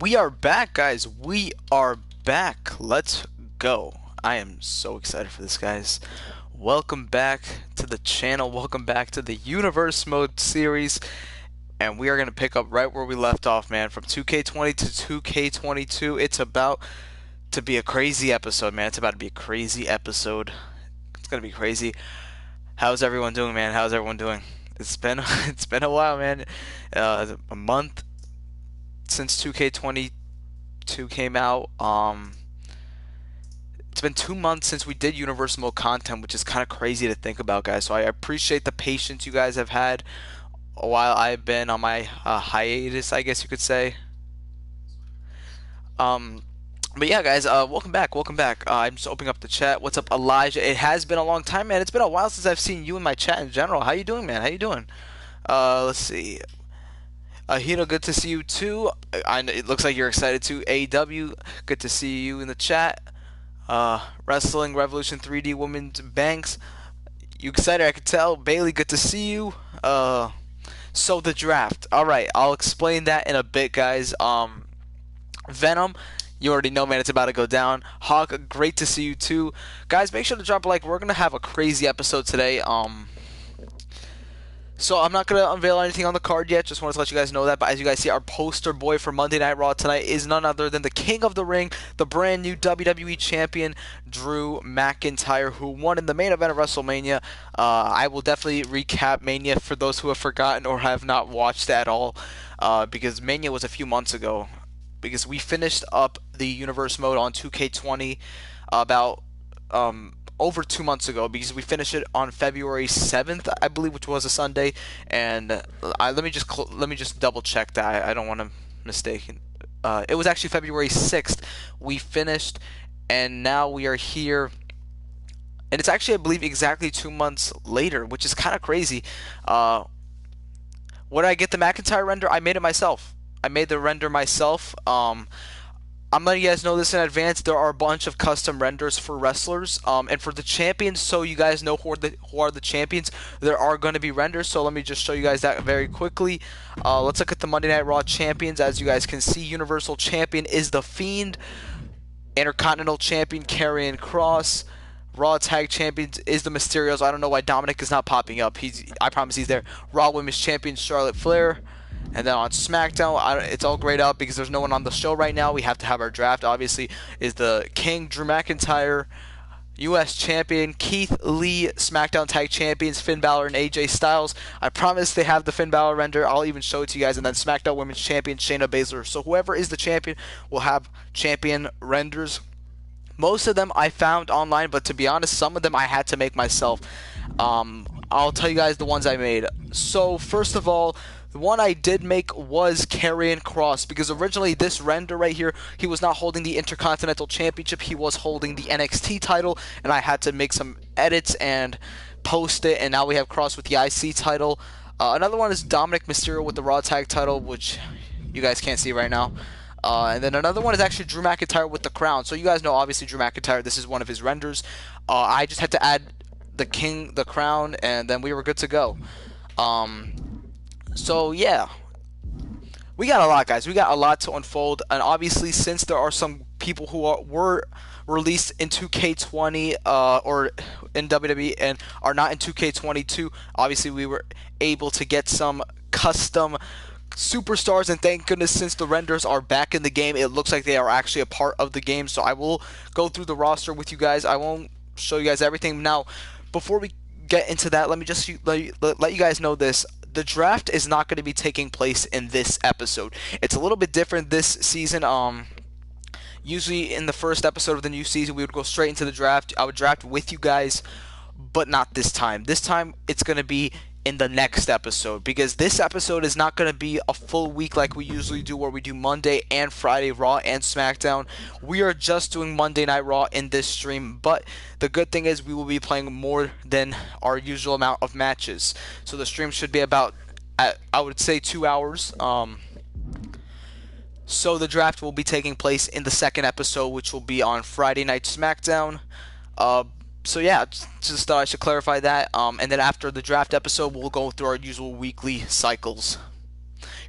We are back, guys. We are back. Let's go. I am so excited for this, guys. Welcome back to the channel. Welcome back to the Universe Mode series. And we are going to pick up right where we left off, man. From 2K20 to 2K22. It's about to be a crazy episode, man. It's about to be a crazy episode. It's going to be crazy. How's everyone doing, man? How's everyone doing? It's been it's been a while, man. A month since 2K22 came out. It's been 2 months since we did Universal Mode content, which is kind of crazy to think about, guys. So I appreciate the patience you guys have had while I've been on my hiatus, I guess you could say. Um, but yeah, guys, welcome back, welcome back. I'm just opening up the chat. What's up, Elijah? It has been a long time, man. It's been a while since I've seen you in my chat in general. How you doing, man? How you doing? Let's see. Hito, good to see you too. It looks like you're excited too. AW, good to see you in the chat. Wrestling Revolution 3D Women's Banks, you excited? I could tell. Bailey, good to see you. So the draft. All right, I'll explain that in a bit, guys. Venom, you already know, man. It's about to go down. Hawk, great to see you too, guys. Make sure to drop a like. We're gonna have a crazy episode today. So I'm not going to unveil anything on the card yet. Just wanted to let you guys know that. But as you guys see, our poster boy for Monday Night Raw tonight is none other than the King of the Ring, the brand new WWE Champion, Drew McIntyre, who won in the main event of WrestleMania. I will definitely recap Mania for those who have forgotten or have not watched at all, because Mania was a few months ago. Because we finished up the Universe Mode on 2K20 about over 2 months ago, because we finished it on February 7th, I believe, which was a Sunday. And let me just double check that. I don't want to mistake. It was actually February 6th we finished, and now we are here. And it's actually, I believe, exactly 2 months later, which is kind of crazy. Where did I get the McIntyre render? I made it myself. I made the render myself. I'm letting you guys know this in advance. There are a bunch of custom renders for wrestlers, and for the champions. So you guys know who are the champions. There are going to be renders. So let me just show you guys that very quickly. Let's look at the Monday Night Raw champions. As you guys can see, Universal Champion is the Fiend. Intercontinental Champion Karrion Kross. Raw Tag Champions is the Mysterios. I don't know why Dominic is not popping up. I promise he's there. Raw Women's Champion Charlotte Flair. And then on SmackDown, it's all grayed out because there's no one on the show right now. We have to have our draft, obviously, is the King, Drew McIntyre, U.S. Champion, Keith Lee, SmackDown Tag Champions, Finn Balor and AJ Styles. I promise they have the Finn Balor render. I'll even show it to you guys. And then SmackDown Women's Champion, Shayna Baszler. So whoever is the champion will have champion renders. Most of them I found online, but to be honest, some of them I had to make myself. I'll tell you guys the ones I made. So first of all, the one I did make was Karrion Kross, because originally this render right here, he was not holding the Intercontinental Championship, he was holding the NXT title, and I had to make some edits and post it, and now we have Kross with the IC title. Another one is Dominic Mysterio with the Raw Tag title, which you guys can't see right now. And then another one is actually Drew McIntyre with the crown. So you guys know, obviously, Drew McIntyre, this is one of his renders. I just had to add the king, the crown, and then we were good to go. So yeah, we got a lot, guys. We got a lot to unfold, and obviously, since there are some people who were released in 2K20 or in WWE and are not in 2K22, obviously we were able to get some custom superstars, and thank goodness, since the renders are back in the game, it looks like they are actually a part of the game. So I will go through the roster with you guys. I won't show you guys everything now. Before we get into that, let me just let you guys know this. The draft is not going to be taking place in this episode. It's a little bit different this season. Usually in the first episode of the new season, we would go straight into the draft. I would draft with you guys, but not this time. This time, it's going to be in the next episode, because this episode is not going to be a full week like we usually do, where we do Monday and Friday Raw and SmackDown. We are just doing Monday Night Raw in this stream, but the good thing is we will be playing more than our usual amount of matches. So the stream should be about, I would say, 2 hours. So the draft will be taking place in the second episode, which will be on Friday Night SmackDown. So yeah, just thought I should clarify that. And then after the draft episode, we'll go through our usual weekly cycles.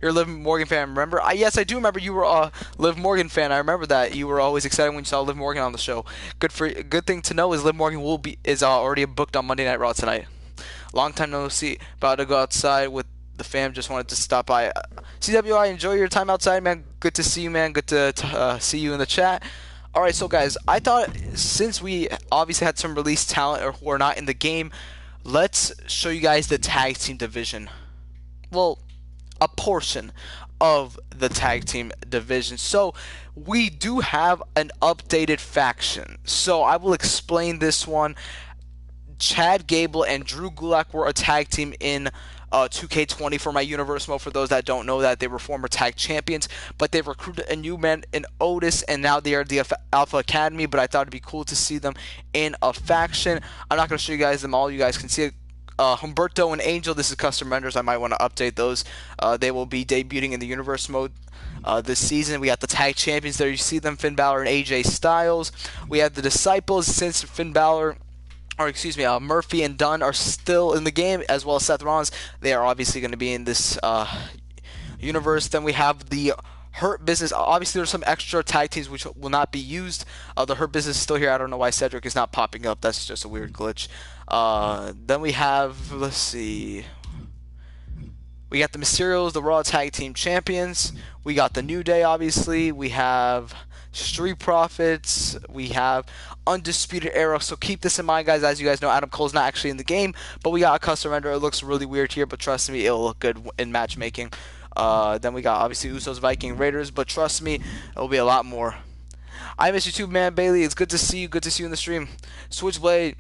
you're a Liv Morgan fan. Remember? Yes, I do remember you were a Liv Morgan fan. I remember that you were always excited when you saw Liv Morgan on the show. Good thing to know is Liv Morgan is already booked on Monday Night Raw tonight. Long time no see. About to go outside with the fam. Just wanted to stop by. CWI, enjoy your time outside, man. Good to see you, man. Good to see you in the chat. Alright, so guys, I thought since we obviously had some released talent who are not in the game, let's show you guys the tag team division. Well, a portion of the tag team division. So we do have an updated faction. So I will explain this one. Chad Gable and Drew Gulak were a tag team in 2K20 for my universe mode. For those that don't know that, they were former tag champions, but they recruited a new man in Otis, and now they are the Alpha Academy. But I thought it'd be cool to see them in a faction. I'm not going to show you guys them all. You guys can see it. Humberto and Angel, this is custom renders. I might want to update those. They will be debuting in the universe mode this season. We got the tag champions there. You see them, Finn Balor and AJ Styles. We have the Disciples, since Finn Balor, or excuse me, Murphy and Dunn are still in the game, as well as Seth Rollins. They are obviously going to be in this universe. Then we have the Hurt Business. Obviously, there's some extra tag teams which will not be used. The Hurt Business is still here. I don't know why Cedric is not popping up. That's just a weird glitch. Then we have, let's see, we got the Mysterios, the Raw Tag Team Champions. We got the New Day, obviously. We have Street Profits. We have Undisputed Era. So keep this in mind, guys. As you guys know, Adam Cole's not actually in the game, but we got a custom render. It looks really weird here, but trust me, it'll look good in matchmaking. Then we got, obviously, Usos, Viking Raiders, but trust me, it'll be a lot more. I miss you too, man, Bailey. It's good to see you. Good to see you in the stream. Switchblade.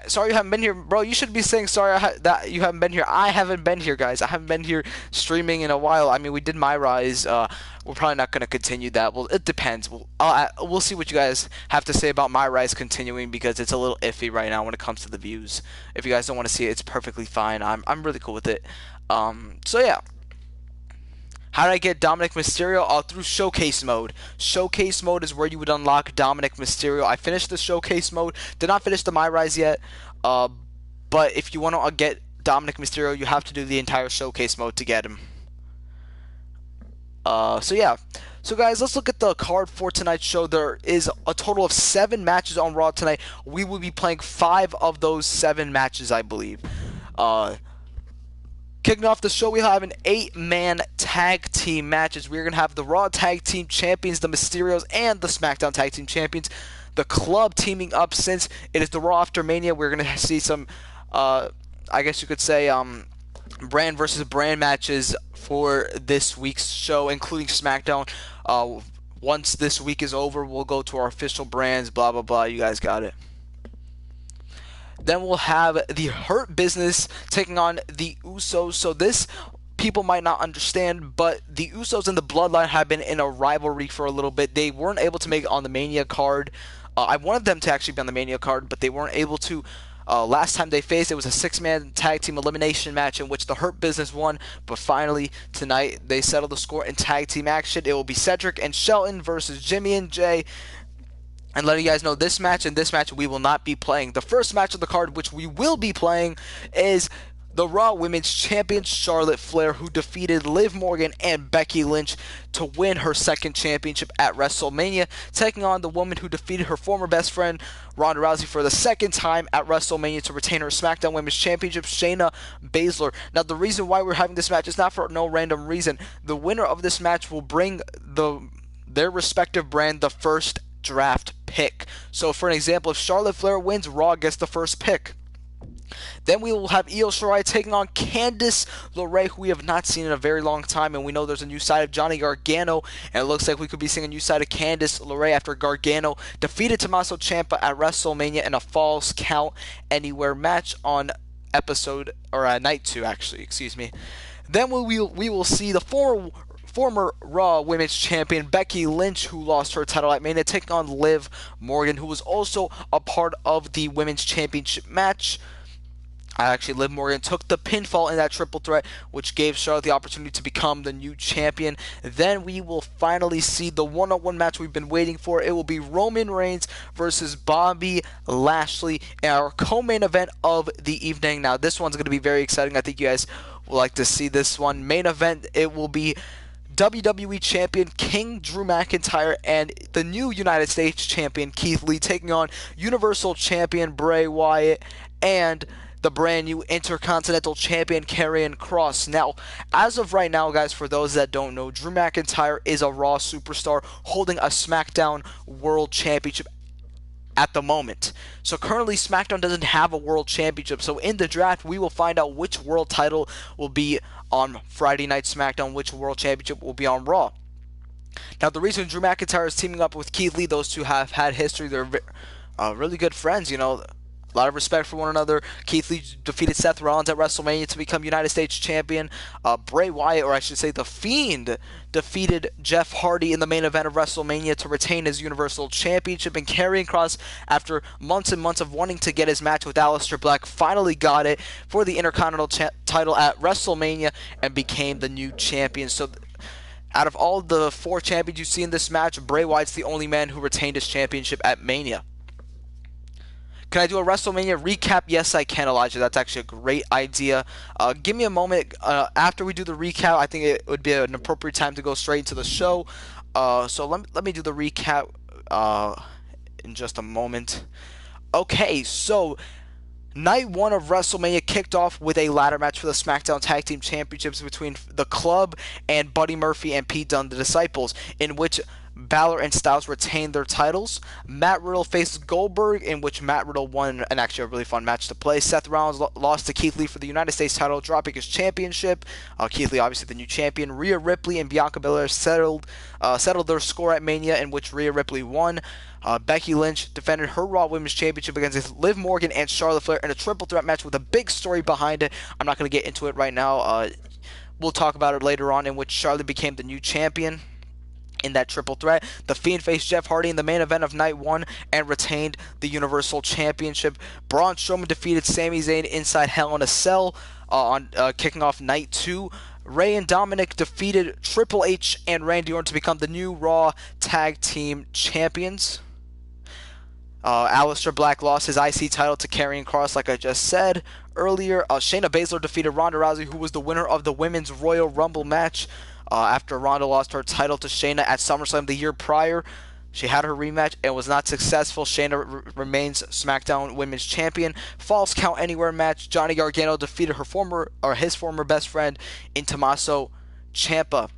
Sorry you haven't been here, bro. You should be saying sorry that you haven't been here. I haven't been here, guys. I haven't been here streaming in a while. I mean, we did My Rise. We're probably not going to continue that. Well, it depends. We'll see what you guys have to say about My Rise continuing, because it's a little iffy right now when it comes to the views. If you guys don't want to see it, it's perfectly fine. I'm really cool with it. So yeah. How did I get Dominic Mysterio? Through Showcase Mode. Showcase Mode is where you would unlock Dominic Mysterio. I finished the Showcase Mode. Did not finish the My Rise yet. But if you want to get Dominic Mysterio, you have to do the entire Showcase Mode to get him. So yeah. So guys, let's look at the card for tonight's show. There is a total of 7 matches on Raw tonight. We will be playing 5 of those 7 matches, I believe. Kicking off the show, we have an 8-man tag team matches. We're going to have the Raw Tag Team Champions, the Mysterios, and the SmackDown Tag Team Champions. The club teaming up, since it is the Raw After Mania. We're going to see some, I guess you could say, brand versus brand matches for this week's show, including SmackDown. Once this week is over, we'll go to our official brands, blah, blah, blah. You guys got it. Then we'll have the Hurt Business taking on the Usos. So this, people might not understand, but the Usos and the Bloodline have been in a rivalry for a little bit. They weren't able to make it on the Mania card. I wanted them to actually be on the Mania card, but they weren't able to. Last time they faced, it was a 6-man tag team elimination match in which the Hurt Business won. But finally, tonight, they settled the score in tag team action. It will be Cedric and Shelton versus Jimmy and Jay. And letting you guys know, this match and this match we will not be playing. The first match of the card, which we will be playing, is the Raw Women's Champion Charlotte Flair, who defeated Liv Morgan and Becky Lynch to win her second championship at WrestleMania, taking on the woman who defeated her former best friend Ronda Rousey for the second time at WrestleMania to retain her SmackDown Women's Championship, Shayna Baszler. Now, the reason why we're having this match is not for no random reason. The winner of this match will bring their respective brand the first draft pick. So for an example, if Charlotte Flair wins, Raw gets the first pick. Then we will have Io Shirai taking on Candice LeRae, who we have not seen in a very long time, and we know there's a new side of Johnny Gargano, and it looks like we could be seeing a new side of Candice LeRae after Gargano defeated Tommaso Ciampa at WrestleMania in a Falls Count Anywhere match on night 2, actually, excuse me. Then we will see the former Raw Women's Champion Becky Lynch, who lost her title at Mania, taking on Liv Morgan, who was also a part of the Women's Championship match. Actually, Liv Morgan took the pinfall in that triple threat, which gave Charlotte the opportunity to become the new champion. Then we will finally see the one-on-one match we've been waiting for. It will be Roman Reigns versus Bobby Lashley in our co-main event of the evening. Now, this one's going to be very exciting. I think you guys would like to see this one. Main event, it will be WWE Champion King Drew McIntyre and the new United States Champion Keith Lee taking on Universal Champion Bray Wyatt and the brand new Intercontinental Champion Karrion Kross. Now, as of right now, guys, for those that don't know, Drew McIntyre is a Raw superstar holding a SmackDown World Championship at the moment. So currently SmackDown doesn't have a world championship. So in the draft, we will find out which world title will be on Friday Night SmackDown, which world championship will be on Raw. Now, the reason Drew McIntyre is teaming up with Keith Lee, those two have had history. They're really good friends, you know. A lot of respect for one another. Keith Lee defeated Seth Rollins at WrestleMania to become United States Champion. Bray Wyatt, or I should say The Fiend, defeated Jeff Hardy in the main event of WrestleMania to retain his Universal Championship. And Karrion Kross, after months and months of wanting to get his match with Aleister Black, finally got it for the Intercontinental title at WrestleMania and became the new champion. So out of all the 4 champions you see in this match, Bray Wyatt's the only man who retained his championship at Mania. Can I do a WrestleMania recap? Yes, I can, Elijah. That's actually a great idea. Give me a moment. After we do the recap, I think it would be an appropriate time to go straight into the show. So let me do the recap in just a moment. Okay, so Night 1 of WrestleMania kicked off with a ladder match for the SmackDown Tag Team Championships between The Club and Buddy Murphy and Pete Dunne, the Disciples, in which Balor and Styles retained their titles. Matt Riddle faced Goldberg, in which Matt Riddle won, and actually a really fun match to play. Seth Rollins lost to Keith Lee for the United States title, dropping his championship. Keith Lee, obviously the new champion. Rhea Ripley and Bianca Belair settled their score at Mania, in which Rhea Ripley won. Becky Lynch defended her Raw Women's Championship against Liv Morgan and Charlotte Flair in a triple threat match with a big story behind it. I'm not going to get into it right now. We'll talk about it later on, in which Charlotte became the new champion. In that triple threat, The Fiend faced Jeff Hardy in the main event of Night 1 and retained the Universal Championship. Braun Strowman defeated Sami Zayn inside Hell in a Cell on kicking off Night 2. Rey and Dominic defeated Triple H and Randy Orton to become the new Raw Tag Team Champions. Aleister Black lost his IC title to Karrion Kross, like I just said earlier. Shayna Baszler defeated Ronda Rousey, who was the winner of the Women's Royal Rumble match. After Ronda lost her title to Shayna at SummerSlam the year prior, she had her rematch and was not successful. Shayna remains SmackDown Women's Champion. Falls Count Anywhere match. Johnny Gargano defeated his former best friend in Tommaso Ciampa.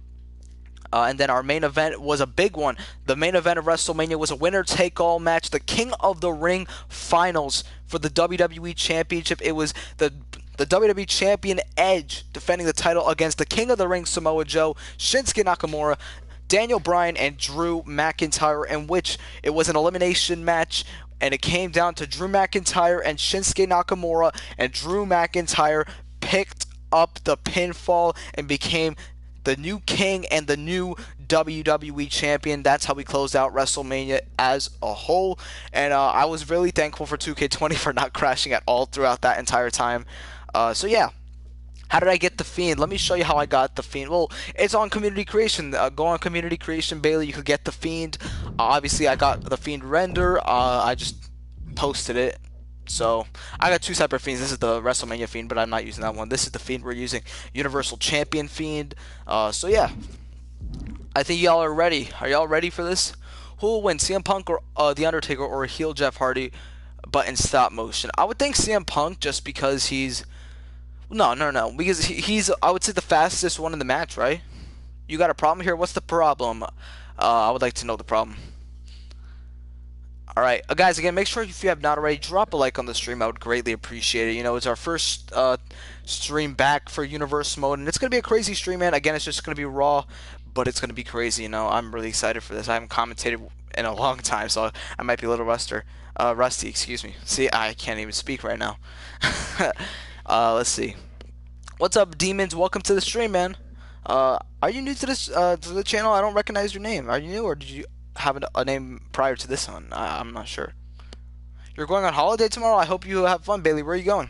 And then our main event was a big one. The main event of WrestleMania was a winner-take-all match. The King of the Ring finals for the WWE Championship. It was the WWE Champion Edge defending the title against the King of the Ring Samoa Joe, Shinsuke Nakamura, Daniel Bryan, and Drew McIntyre, in which it was an elimination match, and it came down to Drew McIntyre and Shinsuke Nakamura, and Drew McIntyre picked up the pinfall and became the new king and the new WWE Champion. That's how we closed out WrestleMania as a whole, and I was really thankful for 2K20 for not crashing at all throughout that entire time. So yeah, how did I get The Fiend? Let me show you how I got The Fiend. Well, it's on Community Creation. Go on Community Creation, Bailey. You could get The Fiend. Obviously, I got The Fiend render. I just posted it. So I got 2 separate Fiends. This is the WrestleMania Fiend, but I'm not using that one. This is the Fiend we're using, Universal Champion Fiend. So yeah, I think y'all are ready. Are y'all ready for this? Who will win, CM Punk or The Undertaker, or heel Jeff Hardy, but in stop motion? I would think CM Punk, just because he's... No. Because he's, I would say, the fastest one in the match, right? You got a problem here? What's the problem? I would like to know the problem. Alright, guys, again, make sure if you have not already, drop a like on the stream. I would greatly appreciate it. You know, it's our first stream back for Universe Mode, and it's going to be a crazy stream, man. Again, it's just going to be raw, but it's going to be crazy, you know. I'm really excited for this. I haven't commentated in a long time, so I might be a little rusty, excuse me. See, I can't even speak right now. Let's see. What's up, Demons? Welcome to the stream, man. Are you new to this to the channel? I don't recognize your name. Are you new, or did you have a name prior to this one? I'm not sure. You're going on holiday tomorrow? I hope you have fun, Bailey. Where are you going?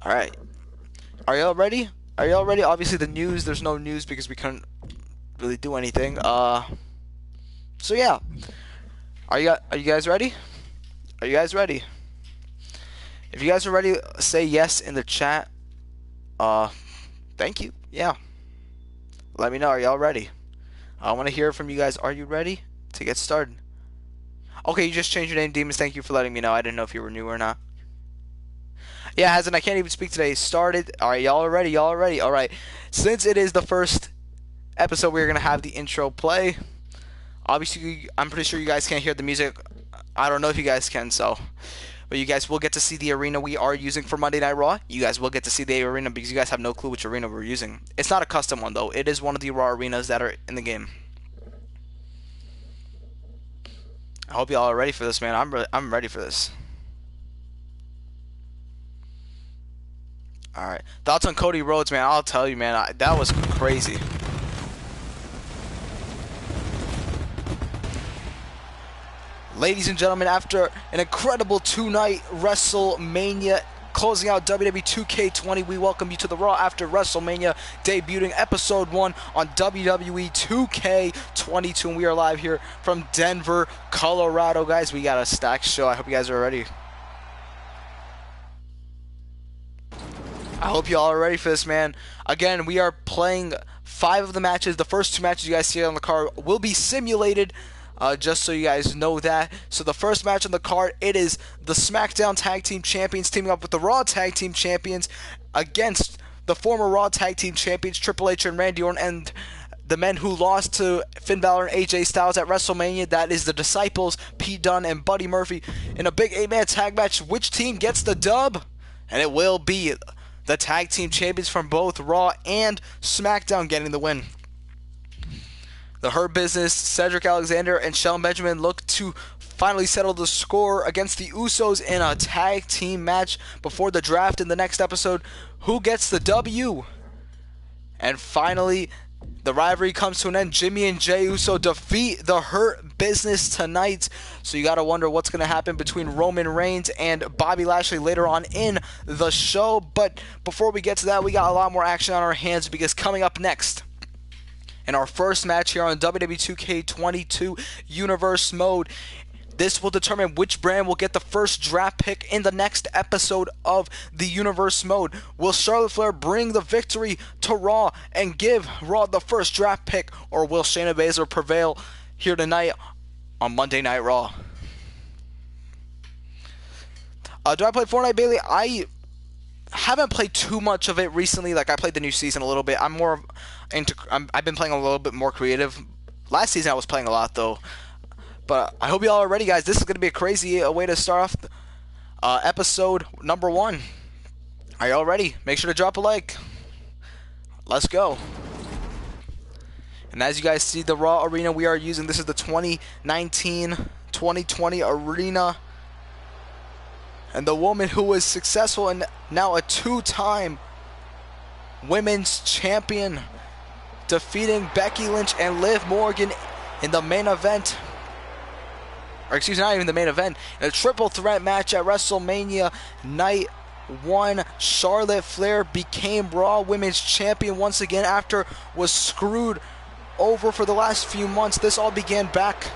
Alright. Are y'all ready? Are y'all ready? Obviously the news, there's no news because we couldn't really do anything. So yeah. Are you guys ready? Are you guys ready? If you guys are ready, say yes in the chat. Thank you. Yeah. Let me know. Are y'all ready? I want to hear from you guys. Are you ready to get started? Okay, you just changed your name, Demons. Thank you for letting me know. I didn't know if you were new or not. Yeah, hasn't. I can't even speak today. Started. All right, y'all are ready. Y'all are ready. All right. Since it is the first episode, we're going to have the intro play. Obviously, I'm pretty sure you guys can't hear the music. I don't know if you guys can, so. But you guys will get to see the arena we are using for Monday Night Raw. You guys will get to see the arena because you guys have no clue which arena we're using. It's not a custom one, though. It is one of the Raw arenas that are in the game. I hope y'all are ready for this, man. I'm ready for this. All right. Thoughts on Cody Rhodes, man? I'll tell you, man. That was crazy. Ladies and gentlemen, after an incredible two-night WrestleMania closing out WWE 2K20, we welcome you to the Raw After WrestleMania, debuting Episode 1 on WWE 2K22, and we are live here from Denver, Colorado. Guys, we got a stacked show. I hope you guys are ready. I hope you all are ready for this, man. Again, we are playing 5 of the matches. The first 2 matches you guys see on the card will be simulated. Just so you guys know that. So the first match on the card, it is the SmackDown Tag Team Champions teaming up with the Raw Tag Team Champions against the former Raw Tag Team Champions Triple H and Randy Orton, and the men who lost to Finn Balor and AJ Styles at WrestleMania. That is the Disciples, Pete Dunne and Buddy Murphy, in a big 8-man tag match. Which team gets the dub? And it will be the Tag Team Champions from both Raw and SmackDown getting the win. The Hurt Business, Cedric Alexander, and Shelton Benjamin look to finally settle the score against the Usos in a tag team match before the draft in the next episode. Who gets the W? And finally, the rivalry comes to an end. Jimmy and Jey Uso defeat the Hurt Business tonight. So you got to wonder what's going to happen between Roman Reigns and Bobby Lashley later on in the show. But before we get to that, we got a lot more action on our hands, because coming up next, in our first match here on WWE 2K22 Universe Mode, this will determine which brand will get the first draft pick in the next episode of the Universe Mode. Will Charlotte Flair bring the victory to Raw and give Raw the first draft pick, or will Shayna Baszler prevail here tonight on Monday Night Raw? Do I play Fortnite, Bailey? I haven't played too much of it recently. Like, I played the new season a little bit. I've been playing a little bit more creative. Last season I was playing a lot, though. But I hope you all are ready, guys. This is going to be a crazy way to start off episode number 1. Are y'all ready? Make sure to drop a like. Let's go. And as you guys see, the Raw arena we are using, this is the 2019-2020 arena. And the woman who was successful and now a 2-time women's champion, defeating Becky Lynch and Liv Morgan in the main event. Or excuse me, not even the main event. In a triple threat match at WrestleMania Night 1, Charlotte Flair became Raw Women's Champion once again after was screwed over for the last few months. This all began back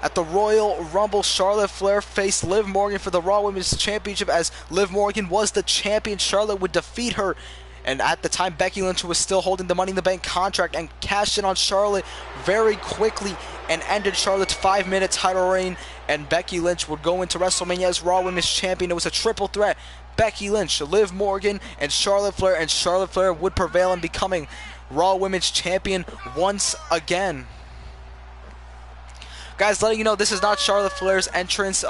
at the Royal Rumble. Charlotte Flair faced Liv Morgan for the Raw Women's Championship. As Liv Morgan was the champion, Charlotte would defeat her. And at the time, Becky Lynch was still holding the Money in the Bank contract and cashed in on Charlotte very quickly and ended Charlotte's 5-minute title reign. And Becky Lynch would go into WrestleMania as Raw Women's Champion. It was a triple threat. Becky Lynch, Liv Morgan, and Charlotte Flair. And Charlotte Flair would prevail in becoming Raw Women's Champion once again. Guys, letting you know, this is not Charlotte Flair's entrance.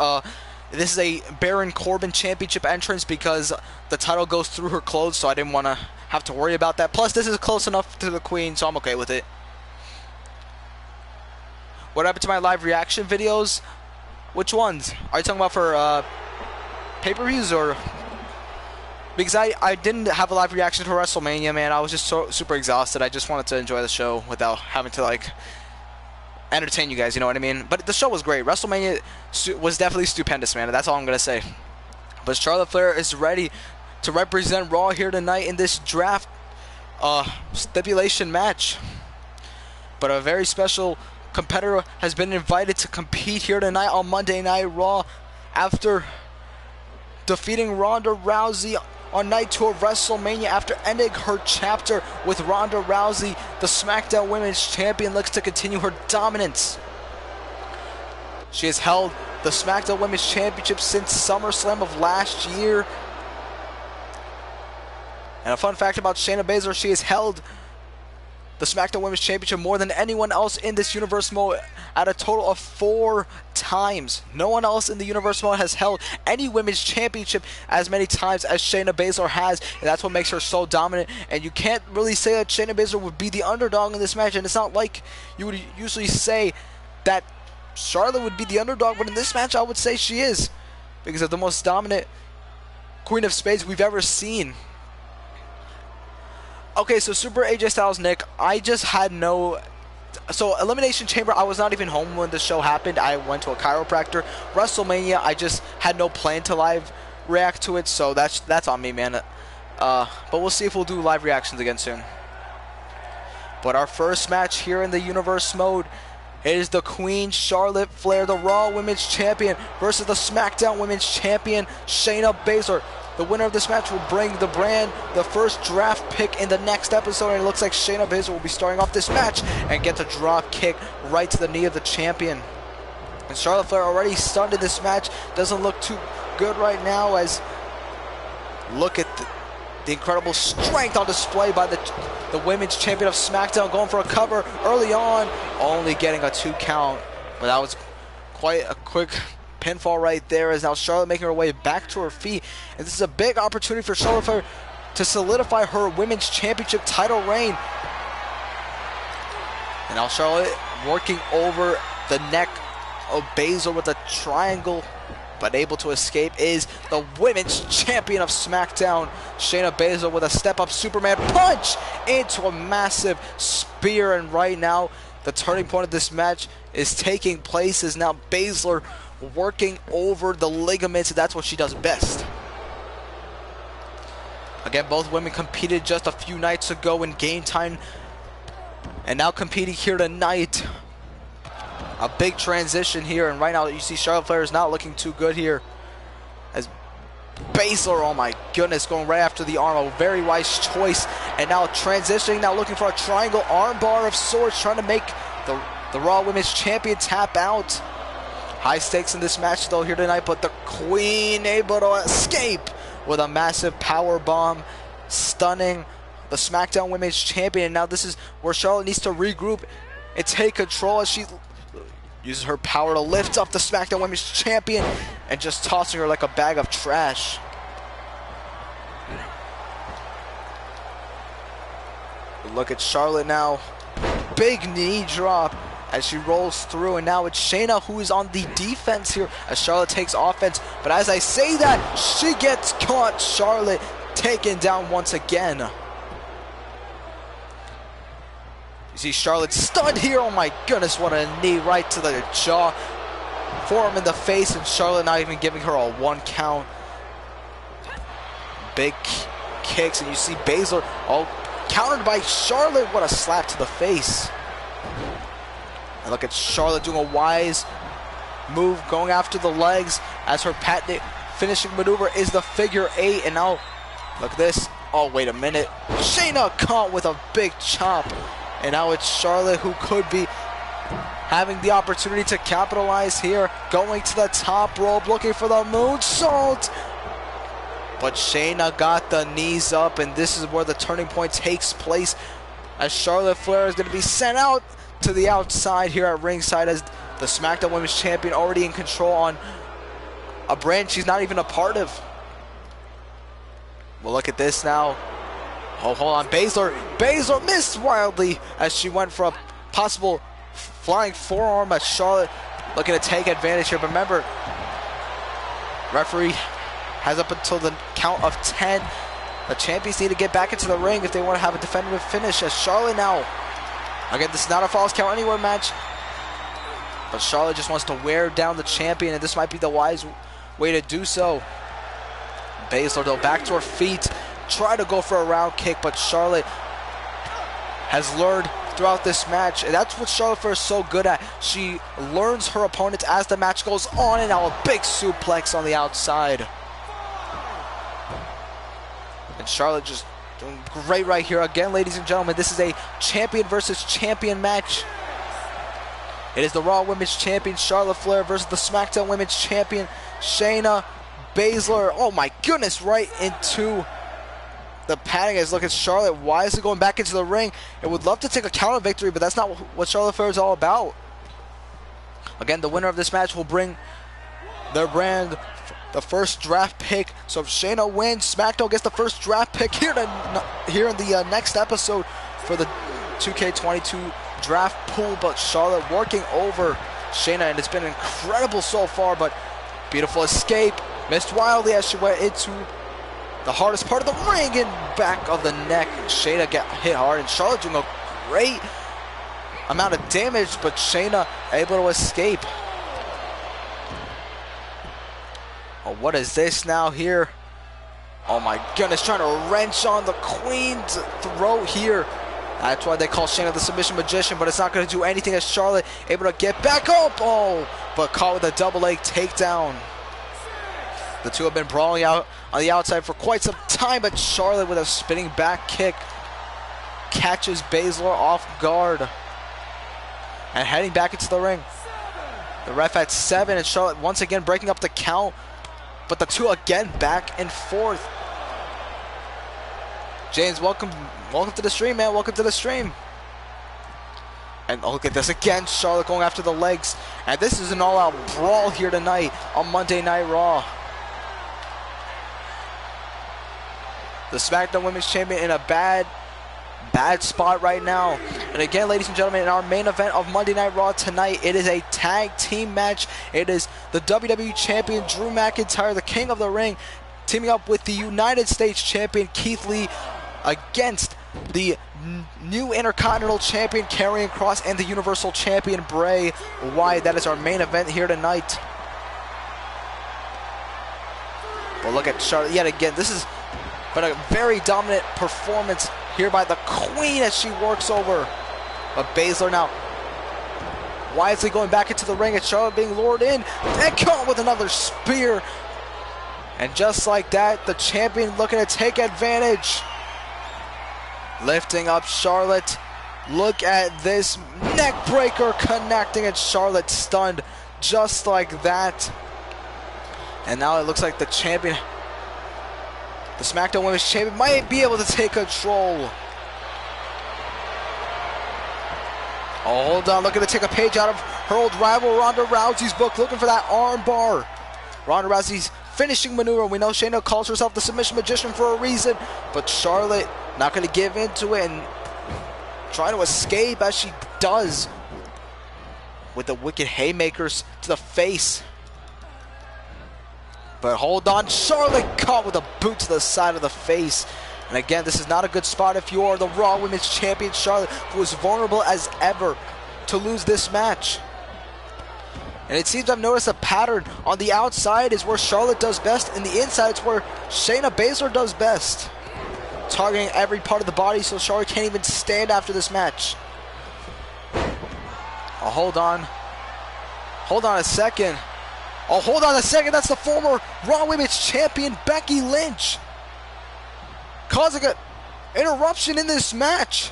This is a Baron Corbin Championship entrance because the title goes through her clothes, so I didn't want to have to worry about that. Plus, this is close enough to the Queen, so I'm okay with it. What happened to my live reaction videos? Which ones? Are you talking about for pay-per-views or? Because I didn't have a live reaction to WrestleMania, man. I was just so super exhausted. I just wanted to enjoy the show without having to, like, entertain you guys, you know what I mean? But the show was great. WrestleMania was definitely stupendous, man. That's all I'm going to say. But Charlotte Flair is ready to represent Raw here tonight in this draft stipulation match. But a very special competitor has been invited to compete here tonight on Monday Night Raw after defeating Ronda Rousey on night 2 of WrestleMania after ending her chapter with Ronda Rousey. The SmackDown Women's Champion looks to continue her dominance. She has held the SmackDown Women's Championship since SummerSlam of last year. And a fun fact about Shayna Baszler, she has held the SmackDown Women's Championship more than anyone else in this universe mode at a total of 4 times. No one else in the universe mode has held any women's championship as many times as Shayna Baszler has, and that's what makes her so dominant. And you can't really say that Shayna Baszler would be the underdog in this match, and it's not like you would usually say that Charlotte would be the underdog, but in this match I would say she is, because of the most dominant Queen of Spades we've ever seen. Okay, so Super AJ Styles, Nick, I just had no... So, Elimination Chamber, I was not even home when the show happened. I went to a chiropractor. WrestleMania, I just had no plan to live react to it, so that's on me, man. But we'll see if we'll do live reactions again soon. But our first match here in the Universe mode is the Queen Charlotte Flair, the Raw Women's Champion, versus the SmackDown Women's Champion, Shayna Baszler. The winner of this match will bring the brand the first draft pick in the next episode, and it looks like Shayna Baszler will be starting off this match and gets a drop kick right to the knee of the champion. And Charlotte Flair already stunned in this match, doesn't look too good right now, as look at the incredible strength on display by the women's champion of SmackDown, going for a cover early on, only getting a 2 count. But that was quite a quick pinfall right there, as now Charlotte making her way back to her feet, and this is a big opportunity for Charlotte Flair to solidify her women's championship title reign. And now Charlotte working over the neck of Baszler with a triangle, but able to escape is the women's champion of SmackDown, Shayna Baszler, with a step-up Superman punch into a massive spear. And right now the turning point of this match is taking place, as now Baszler working over the ligaments, and that's what she does best. Again, both women competed just a few nights ago in Game Time, and now competing here tonight. A big transition here, and right now you see Charlotte Flair is not looking too good here, as Baszler, oh my goodness, going right after the arm, a very wise choice. And now transitioning, now looking for a triangle armbar of sorts, trying to make the Raw Women's Champion tap out. High stakes in this match though here tonight, but the Queen able to escape with a massive power bomb, stunning the SmackDown Women's Champion. And now this is where Charlotte needs to regroup and take control, as she uses her power to lift up the SmackDown Women's Champion and just tossing her like a bag of trash. Look at Charlotte now. Big knee drop as she rolls through, and now it's Shayna who is on the defense here as Charlotte takes offense. But as I say that, she gets caught. Charlotte taken down once again. You see Charlotte stunned here. Oh my goodness, what a knee right to the jaw. Forearm in the face, and Charlotte not even giving her a 1 count. Big kicks, and you see Baszler all countered by Charlotte. What a slap to the face. And look at Charlotte doing a wise move, going after the legs, as her patented finishing maneuver is the figure 8. And now, look at this. Oh, wait a minute. Shayna caught with a big chop. And now it's Charlotte who could be having the opportunity to capitalize here. Going to the top rope, looking for the moonsault. But Shayna got the knees up, and this is where the turning point takes place, as Charlotte Flair is going to be sent out to the outside here at ringside, as the SmackDown Women's Champion already in control on a brand she's not even a part of. Well, look at this now. Oh, hold on. Baszler missed wildly as she went for a possible flying forearm, as Charlotte looking to take advantage here. But remember, referee has up until the count of 10. The champions need to get back into the ring if they want to have a definitive finish, as Charlotte now, again, this is not a false count anywhere match, but Charlotte just wants to wear down the champion, and this might be the wise way to do so. Baszler though back to her feet, try to go for a round kick, but Charlotte has learned throughout this match, and that's what Charlotte Flair is so good at. She learns her opponents as the match goes on, and now a big suplex on the outside. Charlotte just doing great right here. Again, ladies and gentlemen, this is a champion versus champion match. It is the Raw Women's Champion Charlotte Flair versus the SmackDown Women's Champion Shayna Baszler. Oh my goodness, right into the padding. As look at Charlotte wisely going back into the ring. It would love to take a counter victory, but that's not what Charlotte Flair is all about. Again, the winner of this match will bring their brand the first draft pick. So if Shayna wins, SmackDown gets the first draft pick here in the next episode for the 2K22 draft pool. But Charlotte working over Shayna, and it's been incredible so far. But beautiful escape, missed wildly as she went into the hardest part of the ring and back of the neck. Shayna get hit hard, and Charlotte doing a great amount of damage, but Shayna able to escape. Oh, what is this now here? Oh my goodness, trying to wrench on the Queen's throat here. That's why they call Shayna the submission magician, but it's not going to do anything as Charlotte able to get back up. Oh, but caught with a double leg takedown. The two have been brawling out on the outside for quite some time, but Charlotte with a spinning back kick catches Baszler off guard and heading back into the ring. The ref at 7, and Charlotte once again breaking up the count, but the two again back and forth. James, welcome to the stream, man. Welcome to the stream. And look at this again, Charlotte going after the legs. And this is an all-out brawl here tonight on Monday Night Raw. The SmackDown Women's Champion in a bad spot right now. And again, ladies and gentlemen, in our main event of Monday Night Raw tonight, it is a tag team match. It is the WWE Champion Drew McIntyre, the King of the Ring, teaming up with the United States Champion Keith Lee against the new Intercontinental Champion Karrion Kross and the Universal Champion Bray Wyatt. That is our main event here tonight. Well, look at Charlotte yet again. This is but a very dominant performance here by the Queen as she works over. But Baszler now wisely going back into the ring, and Charlotte being lured in and caught with another spear. And just like that, the champion looking to take advantage. Lifting up Charlotte. Look at this neck breaker connecting, and Charlotte stunned just like that. And now it looks like the champion, the SmackDown Women's Champion, might be able to take control. Oh, hold on, looking to take a page out of her old rival Ronda Rousey's book, looking for that arm bar. Ronda Rousey's finishing maneuver. We know Shayna calls herself the submission magician for a reason, but Charlotte not going to give into it and trying to escape as she does with the wicked haymakers to the face. But hold on, Charlotte caught with a boot to the side of the face. And again, this is not a good spot if you are the Raw Women's Champion Charlotte, who is vulnerable as ever to lose this match. And it seems I've noticed a pattern. On the outside is where Charlotte does best, and the inside is where Shayna Baszler does best. Targeting every part of the body so Charlotte can't even stand after this match. Oh, hold on. Hold on a second. Oh, hold on a second. That's the former Raw Women's Champion, Becky Lynch, causing an interruption in this match.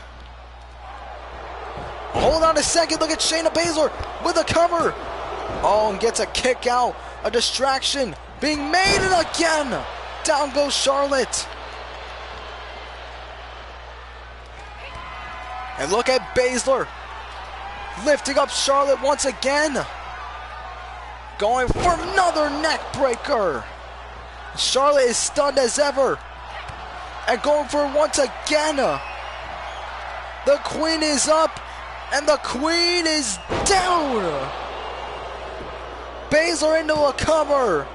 Hold on a second. Look at Shayna Baszler with a cover. Oh, and gets a kick out. A distraction being made, and again, down goes Charlotte. And look at Baszler lifting up Charlotte once again. Going for another neck breaker. Charlotte is stunned as ever. And going for it once again. The Queen is up. And the Queen is down. Baszler into a cover.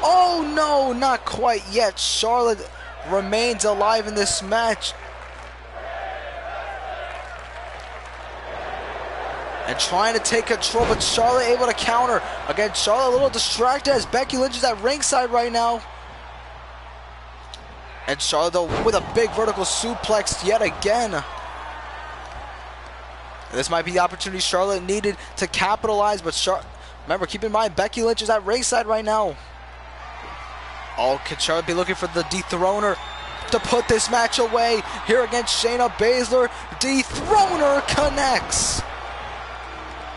Oh no, not quite yet. Charlotte remains alive in this match. And trying to take control, but Charlotte able to counter. Again, Charlotte a little distracted as Becky Lynch is at ringside right now. And Charlotte though with a big vertical suplex yet again. This might be the opportunity Charlotte needed to capitalize, but remember, keep in mind, Becky Lynch is at ringside right now. Oh, could Charlotte be looking for the dethroner to put this match away here against Shayna Baszler? Dethroner connects.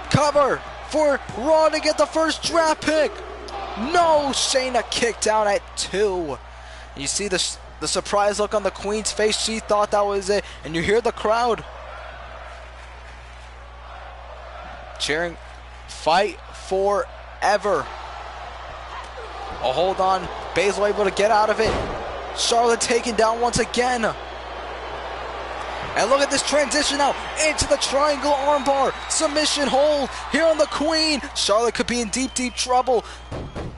Cover for Raw to get the first draft pick. No, Shayna kicked out at 2. You see the surprise look on the Queen's face. She thought that was it. And you hear the crowd cheering, fight forever. Oh, hold on. Baszler able to get out of it. Charlotte taken down once again. And look at this transition now into the triangle armbar. Submission hold here on the Queen. Charlotte could be in deep, deep trouble.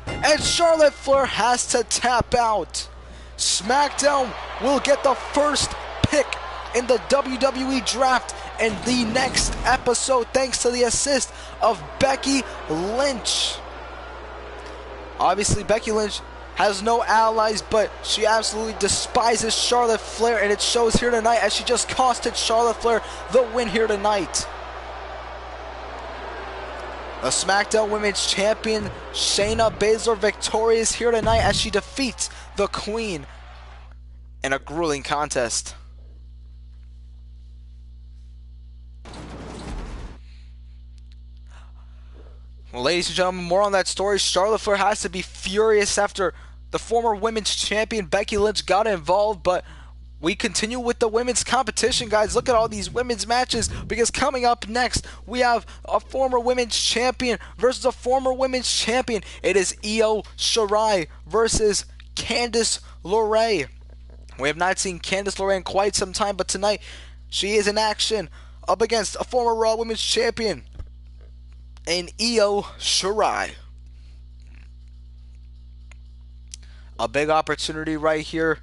And Charlotte Flair has to tap out. SmackDown will get the first pick in the WWE draft in the next episode thanks to the assist of Becky Lynch. Obviously, Becky Lynch has no allies, but she absolutely despises Charlotte Flair, and it shows here tonight as she just costed Charlotte Flair the win here tonight. The SmackDown Women's Champion Shayna Baszler victorious here tonight as she defeats the Queen in a grueling contest. Well, ladies and gentlemen, more on that story. Charlotte Flair has to be furious after the former women's champion Becky Lynch got involved, but we continue with the women's competition, guys. Look at all these women's matches, because coming up next, we have a former women's champion versus a former women's champion. It is Io Shirai versus Candice LeRae. We have not seen Candice LeRae in quite some time, but tonight she is in action up against a former Raw Women's Champion and Io Shirai. A big opportunity right here.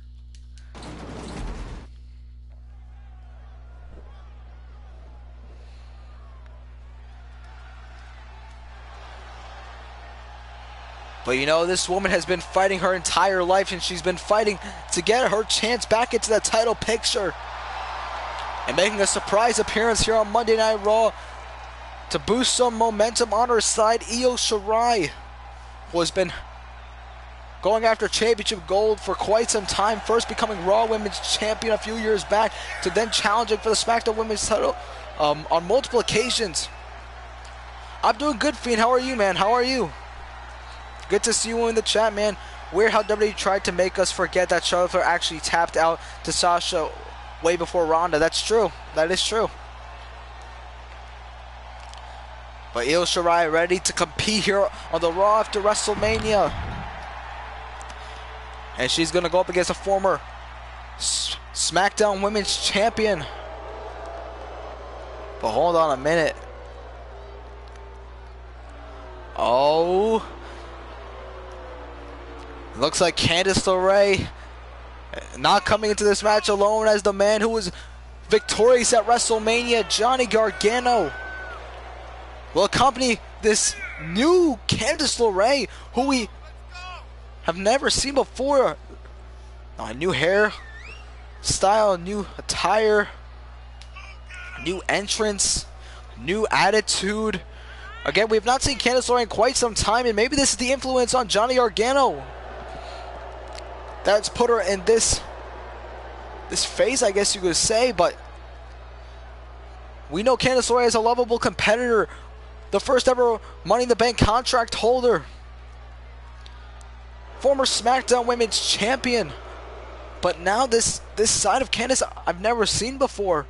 But you know, this woman has been fighting her entire life, and she's been fighting to get her chance back into the title picture. And making a surprise appearance here on Monday Night Raw to boost some momentum on her side, Io Shirai, who has been going after championship gold for quite some time, first becoming Raw Women's Champion a few years back, to then challenging for the SmackDown Women's title on multiple occasions. I'm doing good, Fiend. How are you, man? How are you? Good to see you in the chat, man. Weird how WWE tried to make us forget that Charlotte Flair actually tapped out to Sasha way before Ronda. That's true. That is true. But Io Shirai ready to compete here on the Raw after WrestleMania. And she's going to go up against a former SmackDown Women's Champion. But hold on a minute. Oh. Looks like Candice LeRae not coming into this match alone as the man who was victorious at WrestleMania, Johnny Gargano, will accompany this new Candice LeRae, who we have never seen before. A new hair style, new attire, new entrance, new attitude. Again, we have not seen Candice LeRae in quite some time, and maybe this is the influence on Johnny Gargano that's put her in this phase, I guess you could say. But we know Candice LeRae is a lovable competitor, the first ever Money in the Bank contract holder, former SmackDown Women's Champion. But now this side of Candice I've never seen before.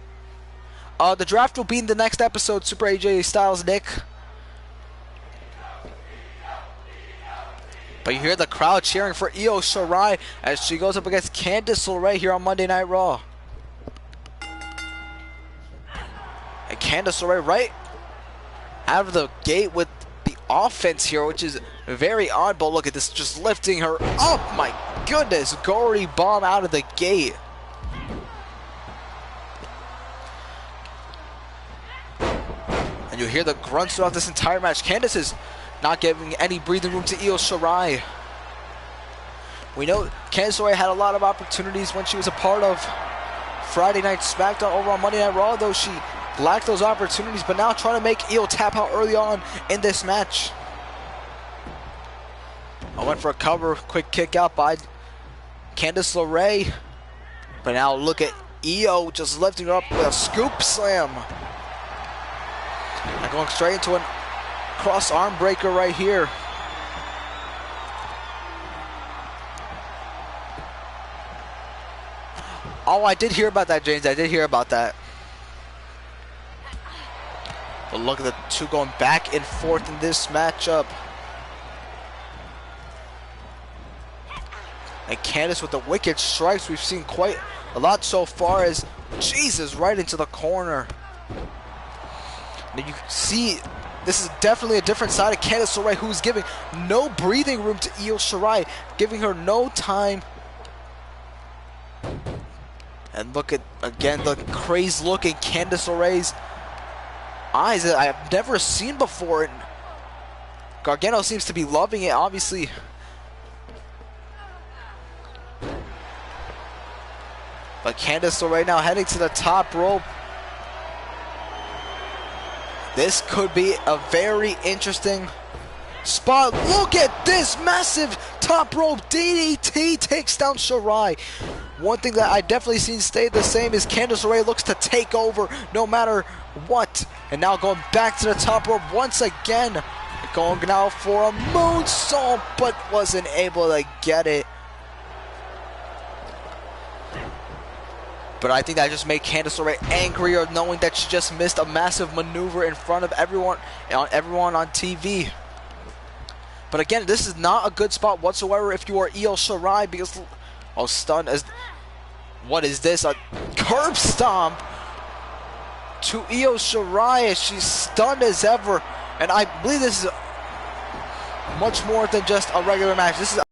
The draft will be in the next episode, Super AJ Styles, Nick. But you hear the crowd cheering for Io Shirai as she goes up against Candice LeRae here on Monday Night Raw. And Candice LeRae right out of the gate with the offense here, which is very odd. But look at this, just lifting her up. My goodness, gory bomb out of the gate. And you hear the grunts throughout this entire match. Candice is not giving any breathing room to Io Shirai. We know Candice LeRae had a lot of opportunities when she was a part of Friday Night SmackDown over on Monday Night Raw, though she lacked those opportunities. But now trying to make Io tap out early on in this match. I went for a cover, quick kick out by Candice LeRae. But now look at Io just lifting her up with a scoop slam. And going straight into a cross arm breaker right here. Oh, I did hear about that, James. I did hear about that. But look at the two going back and forth in this matchup. And Candice with the wicked strikes. We've seen quite a lot so far as Jesus right into the corner. And you see, this is definitely a different side of Candice LeRae, who's giving no breathing room to Io Shirai, giving her no time. And look at, again, the crazed look in Candice LeRae's eyes that I have never seen before. And Gargano seems to be loving it, obviously. But Candice LeRae now heading to the top rope. This could be a very interesting spot. Look at this massive top rope DDT takes down Shirai. One thing that I definitely seen stay the same is Candice LeRae looks to take over no matter what. And now going back to the top rope once again. Going now for a moonsault, but wasn't able to get it. But I think that just made Candice LeRae angrier, knowing that she just missed a massive maneuver in front of everyone on TV. But again, this is not a good spot whatsoever if you are Io Shirai, because stunned as, what is this? A curb stomp to Io Shirai as she's stunned as ever. And I believe this is much more than just a regular match. This is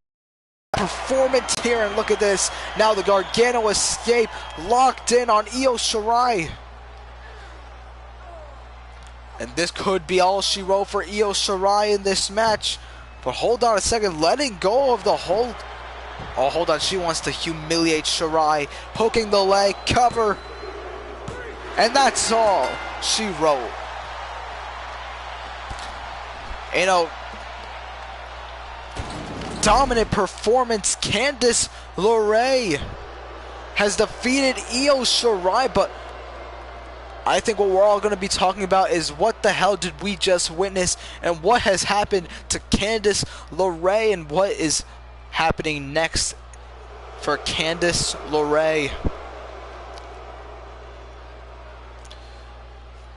performance here, and look at this. Now the Gargano escape locked in on Io Shirai. And this could be all she wrote for Io Shirai in this match. But hold on a second, letting go of the hold. Oh, hold on, she wants to humiliate Shirai. Poking the leg, cover. And that's all she wrote. You know, dominant performance. Candice LeRae has defeated Io Shirai, but I think what we're all going to be talking about is what the hell did we just witness, and what has happened to Candice LeRae, and what is happening next for Candice LeRae.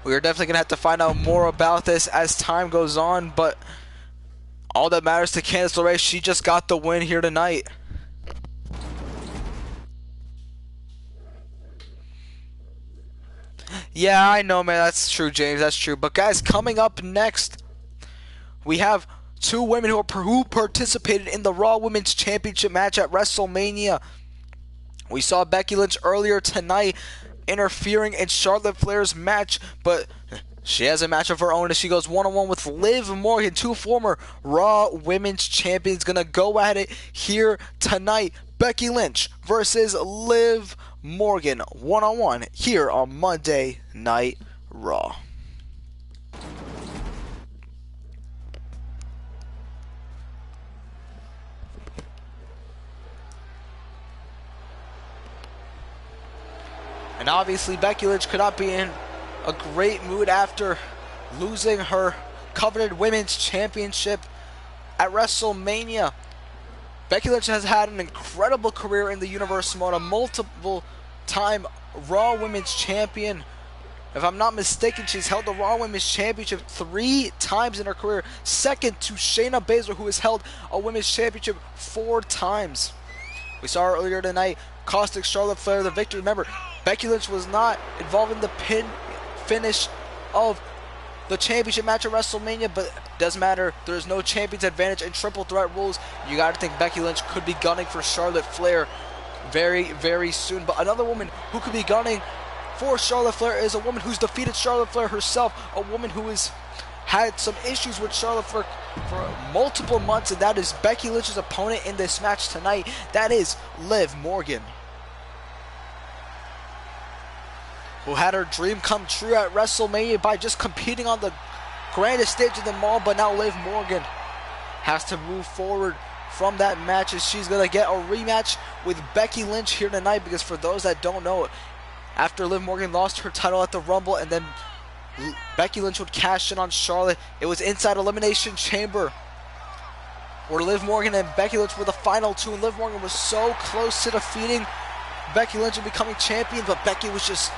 We are definitely going to have to find out more about this as time goes on, but all that matters to Candice LeRae, she just got the win here tonight. Yeah, I know, man. That's true, James. That's true. But guys, coming up next, we have two women who participated in the Raw Women's Championship match at WrestleMania. We saw Becky Lynch earlier tonight interfering in Charlotte Flair's match, but she has a match of her own as she goes one-on-one with Liv Morgan, two former Raw Women's Champions, gonna go at it here tonight. Becky Lynch versus Liv Morgan, one-on-one here on Monday Night Raw. And obviously Becky Lynch could not be in a great mood after losing her coveted Women's Championship at WrestleMania. Becky Lynch has had an incredible career in the Universal Mode, a multiple-time Raw Women's Champion. If I'm not mistaken, she's held the Raw Women's Championship 3 times in her career, second to Shayna Baszler, who has held a Women's Championship 4 times. We saw her earlier tonight costing Charlotte Flair the victory. Remember, Becky Lynch was not involved in the finish of the championship match at WrestleMania, but it doesn't matter. There's no champion's advantage in triple threat rules. You got to think Becky Lynch could be gunning for Charlotte Flair very, very soon. But another woman who could be gunning for Charlotte Flair is a woman who's defeated Charlotte Flair herself, a woman who has had some issues with Charlotte Flair for multiple months, and that is Becky Lynch's opponent in this match tonight. That is Liv Morgan, who had her dream come true at WrestleMania by just competing on the grandest stage of them all. But now Liv Morgan has to move forward from that match is she's going to get a rematch with Becky Lynch here tonight, because for those that don't know, after Liv Morgan lost her title at the Rumble and then Becky Lynch would cash in on Charlotte, it was inside Elimination Chamber where Liv Morgan and Becky Lynch were the final two, and Liv Morgan was so close to defeating Becky Lynch and becoming champion, but Becky was just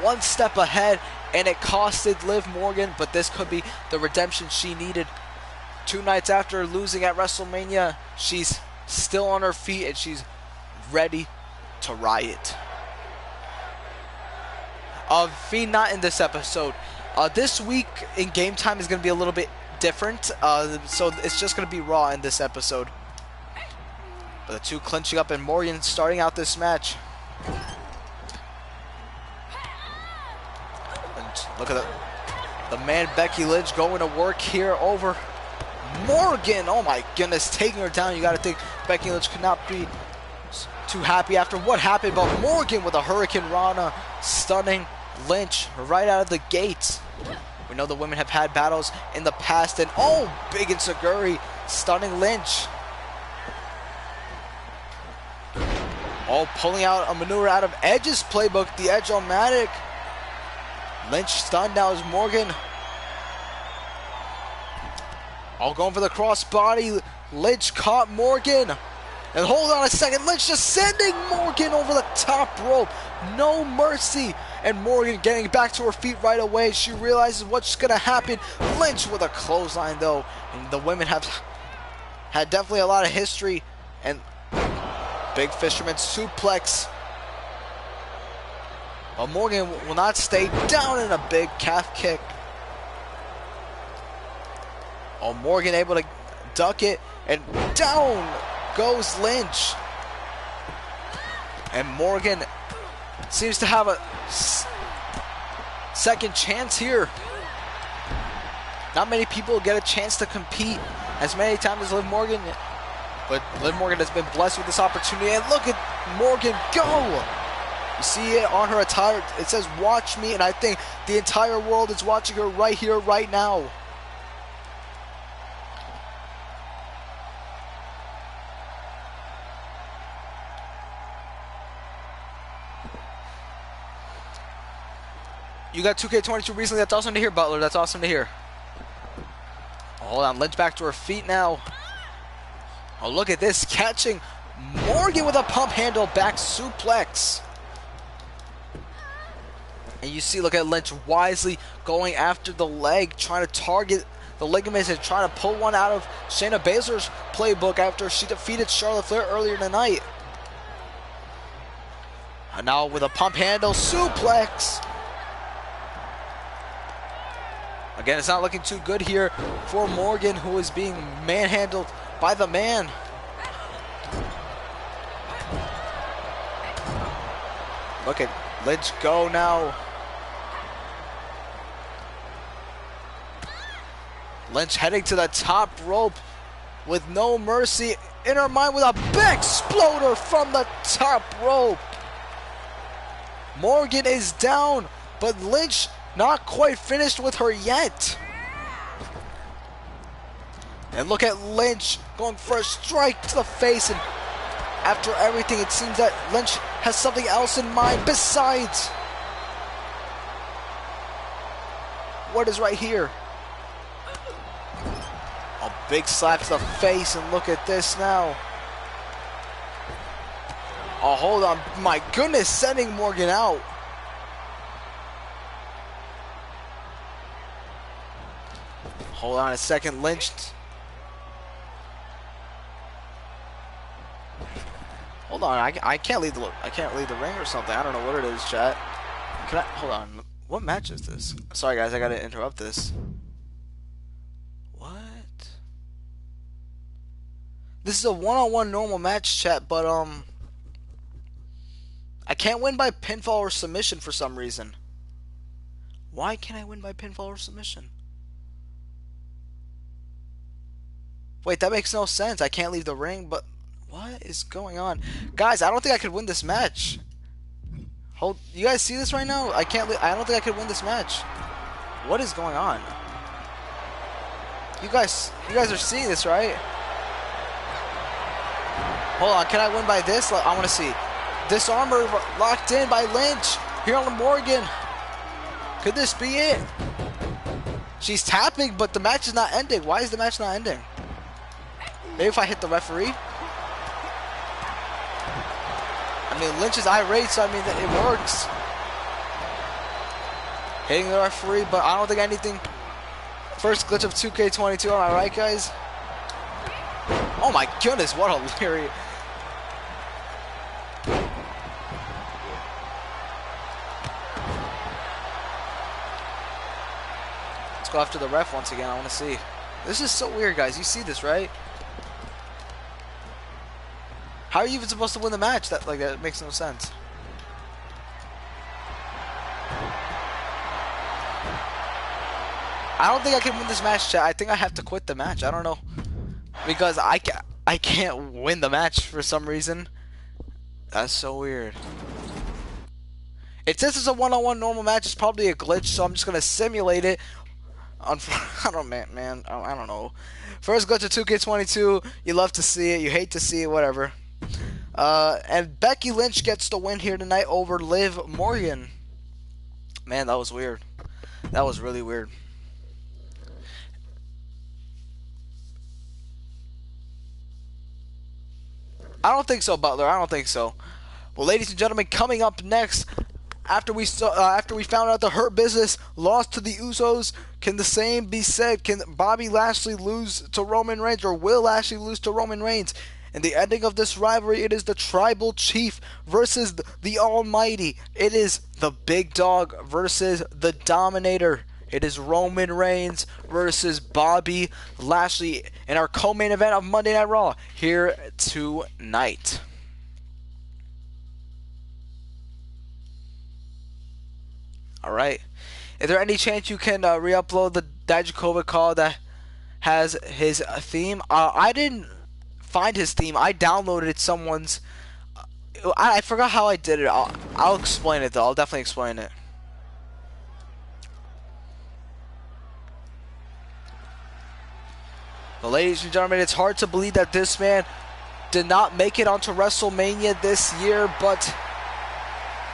one step ahead, and it costed Liv Morgan, but this could be the redemption she needed. 2 nights after losing at WrestleMania, she's still on her feet and she's ready to riot. Fiend not in this episode. This week in Game Time is going to be a little bit different, so it's just going to be Raw in this episode. But the two clinching up and Morgan starting out this match. And look at the man Becky Lynch going to work here over Morgan. Oh my goodness, taking her down. You got to think Becky Lynch could not be too happy after what happened, but Morgan with a Hurricane Rana stunning Lynch right out of the gates. We know the women have had battles in the past, and oh, big Enziguri stunning Lynch. Oh, pulling out a maneuver out of Edge's playbook, the Edge-O-Matic. Lynch stunned now as Morgan. Oh, going for the crossbody. Lynch caught Morgan. And hold on a second, Lynch just sending Morgan over the top rope. No mercy. And Morgan getting back to her feet right away. She realizes what's going to happen. Lynch with a clothesline, though. And the women have had definitely a lot of history. And big fisherman suplex. But Morgan will not stay down in a big calf kick. Oh, Morgan able to duck it. And down goes Lynch. And Morgan seems to have a second chance here. Not many people get a chance to compete as many times as Liv Morgan, but Liv Morgan has been blessed with this opportunity. And look at Morgan go. You see it on her attire. It says "Watch me," and I think the entire world is watching her right here, right now. You got 2K22 recently. That's awesome to hear, Butler. That's awesome to hear. Oh, hold on. Lynch back to her feet now. Oh, look at this. Catching Morgan with a pump handle back suplex. And you see, look at Lynch wisely going after the leg, trying to target the ligaments and trying to pull one out of Shayna Baszler's playbook after she defeated Charlotte Flair earlier tonight. And now with a pump handle suplex. Again, it's not looking too good here for Morgan, who is being manhandled by the man. Look at Lynch go now. Lynch heading to the top rope with no mercy. In her mind with a big exploder from the top rope. Morgan is down, but Lynch not quite finished with her yet. And look at Lynch going for a strike to the face. And after everything, it seems that Lynch has something else in mind besides what is right here. A big slap to the face, and look at this now. Oh, hold on. My goodness, sending Morgan out. Hold on a second, Lynch. Hold on, I can't leave the ring or something. I don't know what it is, chat. Can I hold on? What match is this? Sorry guys, I gotta interrupt this. What? This is a one-on-one normal match, chat, but I can't win by pinfall or submission for some reason. Why can't I win by pinfall or submission? Wait, that makes no sense. I can't leave the ring, but what is going on? Guys, I don't think I could win this match. Hold, you guys see this right now? I don't think I could win this match. What is going on? You guys are seeing this, right? Hold on, can I win by this? I want to see. Disarmor locked in by Lynch. Here on Morgan. Could this be it? She's tapping, but the match is not ending. Why is the match not ending? Maybe if I hit the referee? I mean, Lynch is irate, so I mean, it works. Hitting the referee, but I don't think anything. First glitch of 2K22, am I right, guys? Oh my goodness, what a lyric. Let's go after the ref once again, I want to see. This is so weird, guys. You see this, right? How are you even supposed to win the match? That makes no sense. I don't think I can win this match, chat. I think I have to quit the match. I don't know. Because I can't win the match for some reason. That's so weird. It says it's a one-on-one normal match. It's probably a glitch, so I'm just going to simulate it. I don't know. First glitch of 2K22. You love to see it. You hate to see it. Whatever. And Becky Lynch gets the win here tonight over Liv Morgan. Man, that was weird. That was really weird. I don't think so, Butler. I don't think so. Well, ladies and gentlemen, coming up next, after we found out the Hurt Business lost to the Usos, can the same be said? Can Bobby Lashley lose to Roman Reigns, or will Lashley lose to Roman Reigns? In the ending of this rivalry, it is the Tribal Chief versus the Almighty. It is the Big Dog versus the Dominator. It is Roman Reigns versus Bobby Lashley in our co-main event of Monday Night Raw here tonight. Alright. Is there any chance you can re-upload the Dijakovic call that has his theme? I didn't find his theme. I downloaded someone's. I forgot how I did it. I'll explain it though. I'll definitely explain it. But ladies and gentlemen, it's hard to believe that this man did not make it onto WrestleMania this year, but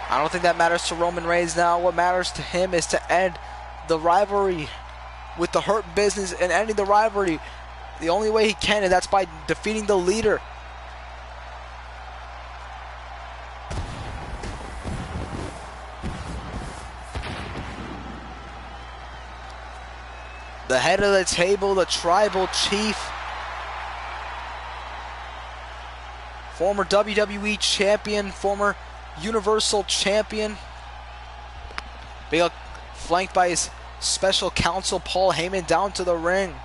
I don't think that matters to Roman Reigns now. What matters to him is to end the rivalry with the Hurt Business, and ending the rivalry the only way he can, and that's by defeating the leader. The head of the table, the Tribal Chief, former WWE Champion, former Universal Champion, being flanked by his special counsel Paul Heyman down to the ring.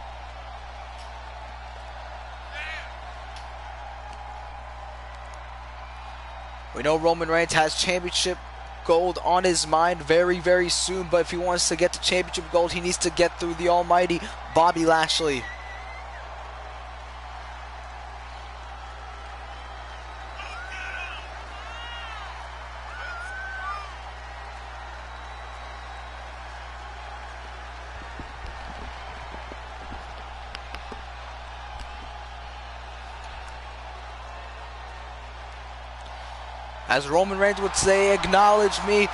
We know Roman Reigns has championship gold on his mind very, very soon, but if he wants to get to championship gold, he needs to get through the almighty Bobby Lashley. As Roman Reigns would say, acknowledge me.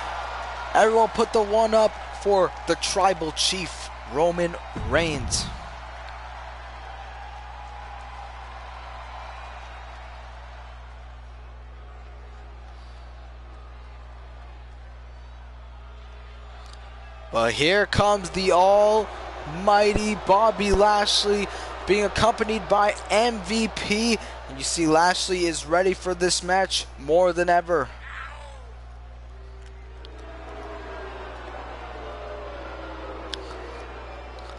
Everyone put the one up for the Tribal Chief, Roman Reigns. But here comes the almighty Bobby Lashley, being accompanied by MVP. And you see Lashley is ready for this match more than ever.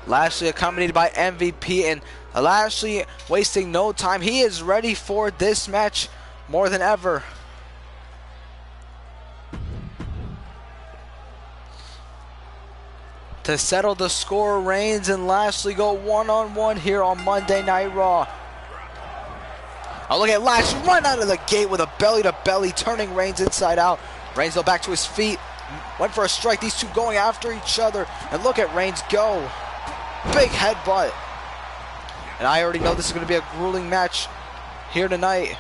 Lashley accompanied by MVP, and Lashley wasting no time. He is ready for this match more than ever. To settle the score, Reigns and Lashley go one-on-one here on Monday Night Raw. Oh, look at Lashley run out of the gate with a belly-to-belly, turning Reigns inside out. Reigns though back to his feet, went for a strike. These two going after each other, and look at Reigns go. Big headbutt. And I already know this is going to be a grueling match here tonight.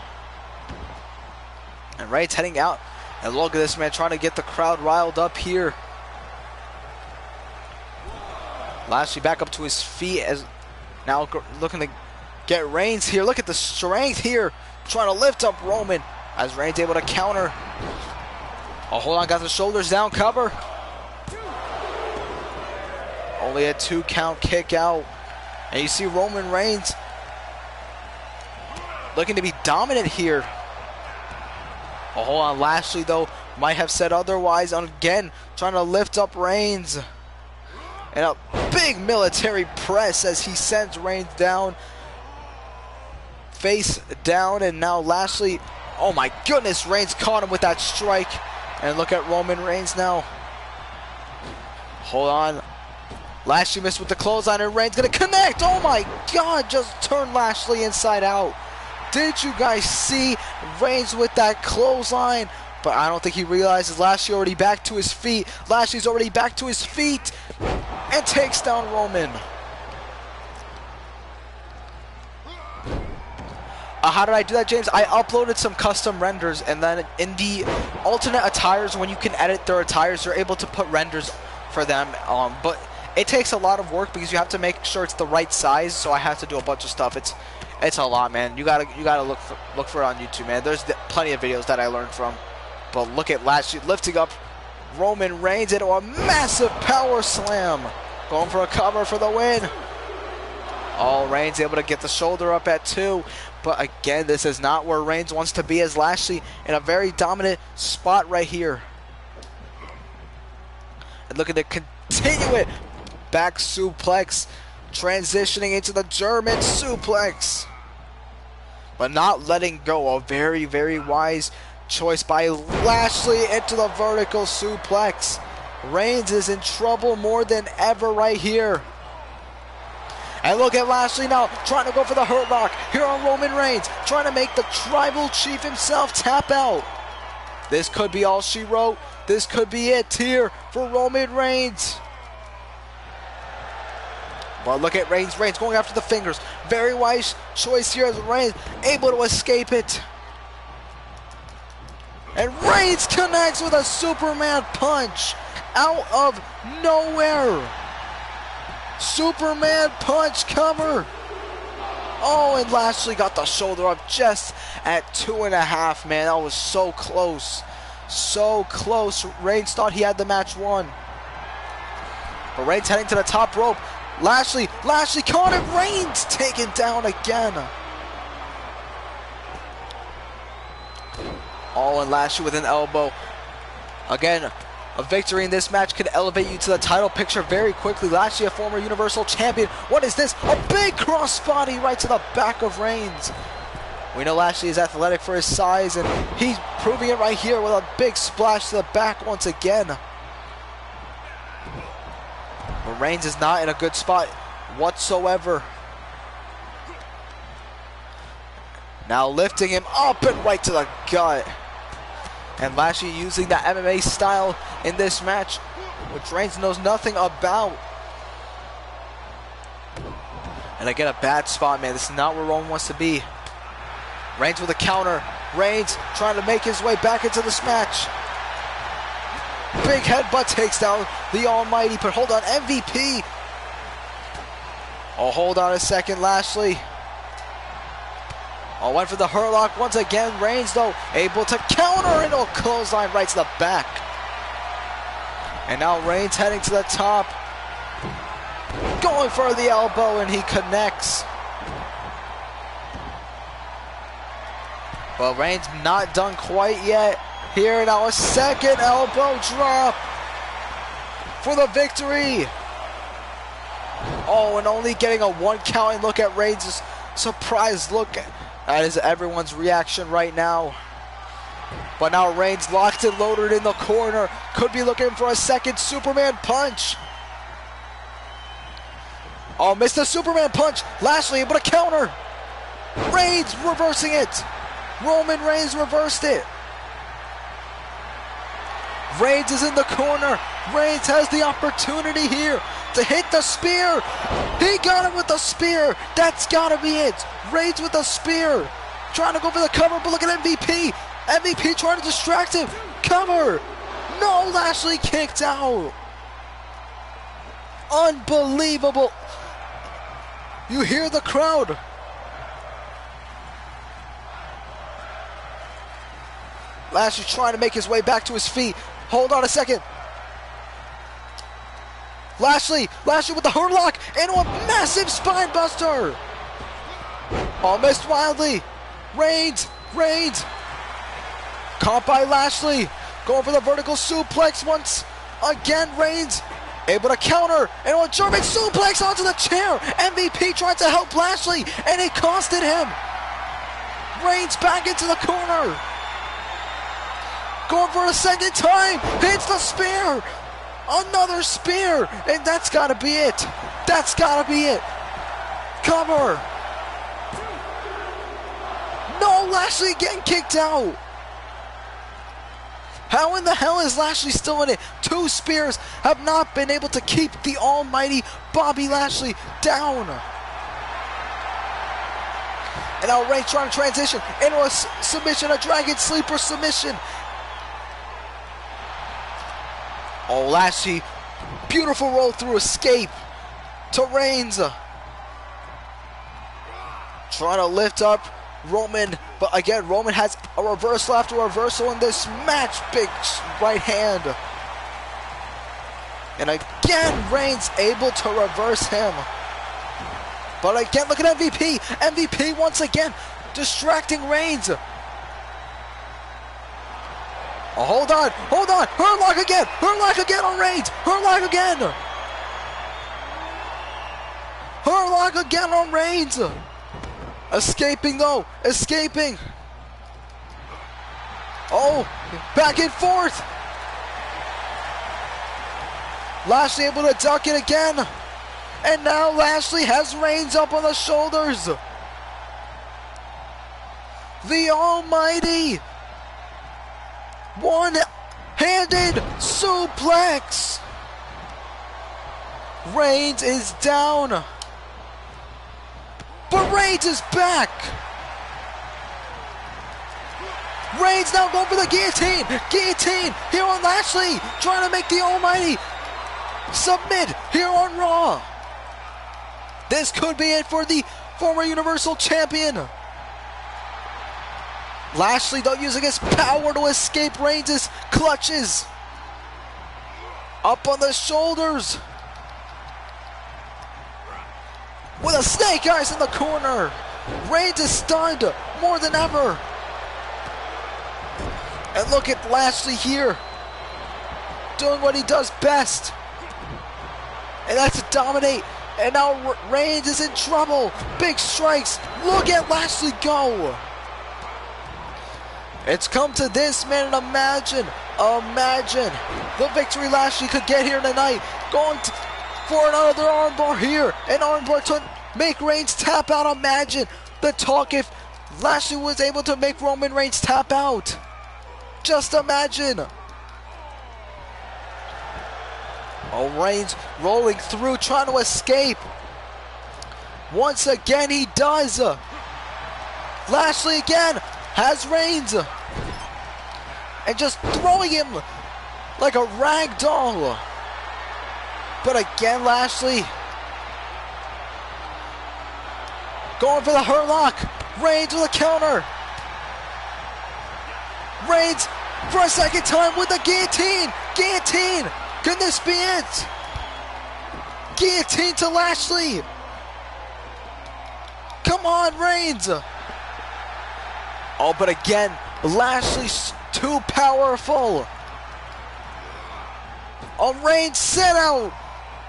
And Reigns heading out. And look at this man trying to get the crowd riled up here. Lashley back up to his feet as now looking to get Reigns here. Look at the strength here. Trying to lift up Roman as Reigns able to counter. Oh, hold on, got the shoulders down, cover. Only a 2 count kick out. And you see Roman Reigns looking to be dominant here. Oh, hold on, Lashley though might have said otherwise. Again, trying to lift up Reigns. And a big military press as he sends Reigns down. Face down, and now Lashley, oh my goodness, Reigns caught him with that strike. And look at Roman Reigns now. Hold on. Lashley missed with the clothesline, and Reigns gonna connect. Oh my God, just turned Lashley inside out. Did you guys see Reigns with that clothesline? But I don't think he realizes Lashley already back to his feet. Lashley's already back to his feet and takes down Roman. How did I do that, James? I uploaded some custom renders, and then in the alternate attires, when you can edit their attires, you're able to put renders for them. But it takes a lot of work because you have to make sure it's the right size. So I have to do a bunch of stuff. It's a lot, man. You gotta look for it on YouTube, man. There's plenty of videos that I learned from. But look at Lashley lifting up Roman Reigns into a massive power slam, going for a cover for the win. Oh, Reigns able to get the shoulder up at 2. But again, this is not where Reigns wants to be, as Lashley in a very dominant spot right here. And looking to continue it. Back suplex. Transitioning into the German suplex. But not letting go. A very, very wise choice by Lashley into the vertical suplex. Reigns is in trouble more than ever right here. And look at Lashley now, trying to go for the Hurt Lock here on Roman Reigns, trying to make the Tribal Chief himself tap out. This could be all she wrote. This could be it here for Roman Reigns. But look at Reigns. Reigns going after the fingers. Very wise choice here as Reigns able to escape it. And Reigns connects with a Superman punch out of nowhere. Superman punch cover. Oh, and Lashley got the shoulder up just at 2.5, man. That was so close. So close. Reigns thought he had the match won. But Reigns heading to the top rope. Lashley caught him. Reigns taken down again. Oh, and Lashley with an elbow. Again, a victory in this match could elevate you to the title picture very quickly. Lashley, a former Universal Champion. What is this? A big crossbody right to the back of Reigns. We know Lashley is athletic for his size, and he's proving it right here with a big splash to the back once again. But Reigns is not in a good spot whatsoever. Now lifting him up and right to the gut. And Lashley using that MMA style in this match, which Reigns knows nothing about. And again, a bad spot, man. This is not where Roman wants to be. Reigns with a counter. Reigns trying to make his way back into this match. Big headbutt takes down the Almighty, but hold on, MVP. Oh, hold on a second, Lashley. Oh, went for the Hurt Lock once again. Reigns, though, able to counter into a clothesline right to the back. And now Reigns heading to the top. Going for the elbow, and he connects. But Reigns not done quite yet. Here now, a second elbow drop for the victory. Oh, and only getting a 1 count. And look at Reigns' surprised look. That is everyone's reaction right now. But now Reigns locked and loaded in the corner. Could be looking for a second Superman punch. Oh, missed the Superman punch. Lashley able to counter. Reigns reversing it. Roman Reigns reversed it. Reigns is in the corner. Reigns has the opportunity here to hit the spear. He got it with the spear. That's gotta be it. Reigns with the spear. Trying to go for the cover, but look at MVP. MVP trying to distract him. Cover. No, Lashley kicked out. Unbelievable. You hear the crowd. Lashley trying to make his way back to his feet. Hold on a second. Lashley with the hurt lock and a massive spine buster. Oh, missed wildly. Reigns. Caught by Lashley. Going for the vertical suplex once again. Reigns able to counter and a German suplex onto the chair. MVP tried to help Lashley and it costed him. Reigns back into the corner. Going for a second time. Hits the spear. Another spear. And that's got to be it. Cover. No, Lashley getting kicked out. How in the hell is Lashley still in it? 2 spears have not been able to keep the almighty Bobby Lashley down. And now Reigns trying to transition into a submission, a dragon sleeper submission. Oh, Lashley, beautiful roll through escape to Reigns. Trying to lift up Roman, but again, Roman has a reversal after reversal in this match. Big right hand. And again, Reigns able to reverse him. But again, look at MVP. MVP once again distracting Reigns. Oh, hold on. Hurlock again on Reigns. Hurlock again on Reigns. Escaping though. Oh, back and forth. Lashley able to duck it again. And now Lashley has Reigns up on the shoulders. The almighty one-handed suplex. Reigns is down. But Reigns is back. Reigns now going for the guillotine. Guillotine here on Lashley. Trying to make the almighty submit here on Raw. This could be it for the former Universal Champion. Lashley though using his power to escape Reigns' clutches. Up on the shoulders. With a snake eyes in the corner. Reigns is stunned more than ever. And look at Lashley here. Doing what he does best. And that's to dominate. And now Reigns is in trouble. Big strikes. Look at Lashley go. It's come to this, man, and imagine the victory Lashley could get here tonight. Going for another armbar here. An armbar to make Reigns tap out. Imagine the talk if Lashley was able to make Roman Reigns tap out. Just imagine. Oh, Reigns rolling through, trying to escape. Once again, he does. Lashley again has Reigns. And just throwing him like a rag doll. But again, Lashley going for the hurt lock. Reigns with a counter. Reigns for a second time with the guillotine. Guillotine. Can this be it? Guillotine to Lashley. Come on, Reigns. Oh, but again, Lashley's too powerful. Oh, Reigns set out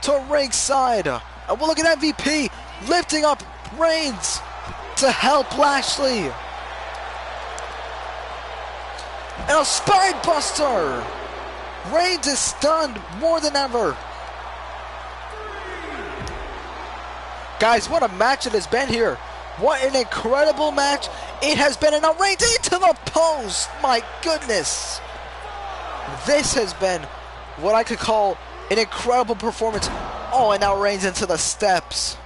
to ringside. And we'll look at MVP lifting up Reigns to help Lashley. And a spine buster. Reigns is stunned more than ever. Guys, what a match it has been here. What an incredible match it has been. And now Reigns into the post. My goodness. This has been what I could call an incredible performance. Oh, and now Reigns into the steps.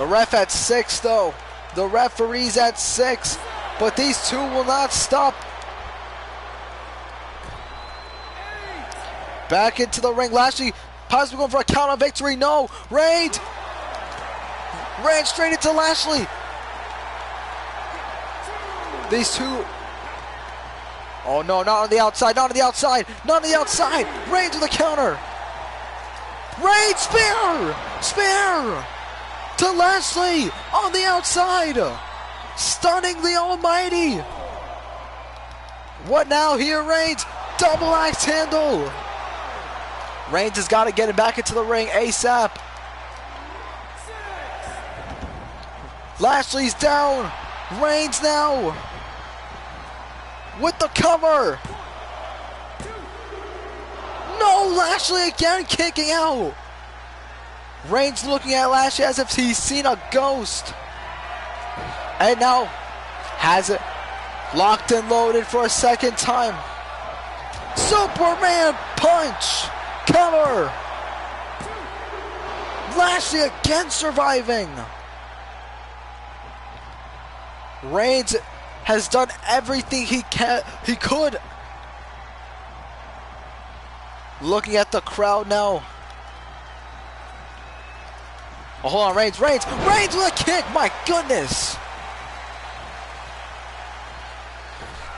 The ref at 6 though. The referee's at 6. But these two will not stop. Back into the ring. Lashley possibly going for a count on victory. No. Reigns. Ran straight into Lashley. These two. Oh no, not on the outside. Not on the outside. Not on the outside. Reigns with a counter. Reigns spear. Spear. To Lashley on the outside. Stunning the Almighty. What now here, Reigns? Double axe handle. Reigns has got to get him back into the ring ASAP. Lashley's down. Reigns now with the cover. No, Lashley again kicking out. Reigns looking at Lashley as if he's seen a ghost. And now has it locked and loaded for a second time. Superman punch. Cover. Lashley again surviving. Reigns has done everything he could. Looking at the crowd now. Oh, hold on, Reigns with a kick, my goodness.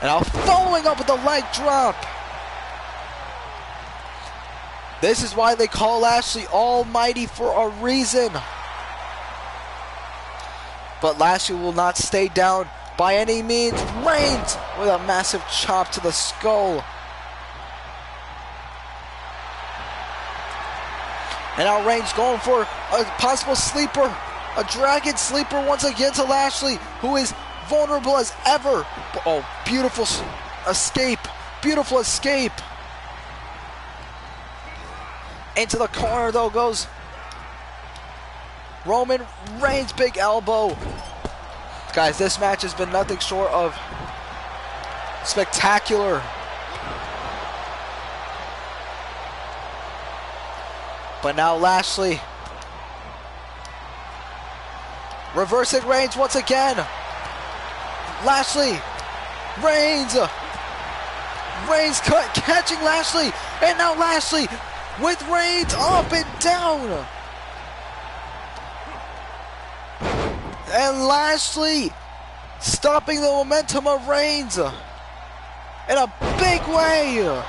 And now following up with the leg drop. This is why they call Lashley Almighty for a reason. But Lashley will not stay down by any means. Reigns with a massive chop to the skull. And now Reigns going for a possible sleeper. A dragon sleeper once again to Lashley, who is vulnerable as ever. Oh, beautiful escape. Beautiful escape. Into the corner though goes Roman Reigns, big elbow. Guys, this match has been nothing short of spectacular. But now Lashley reversing Reigns once again. Lashley, Reigns catching Lashley, and now Lashley with Reigns up and down. And Lashley stopping the momentum of Reigns in a big way.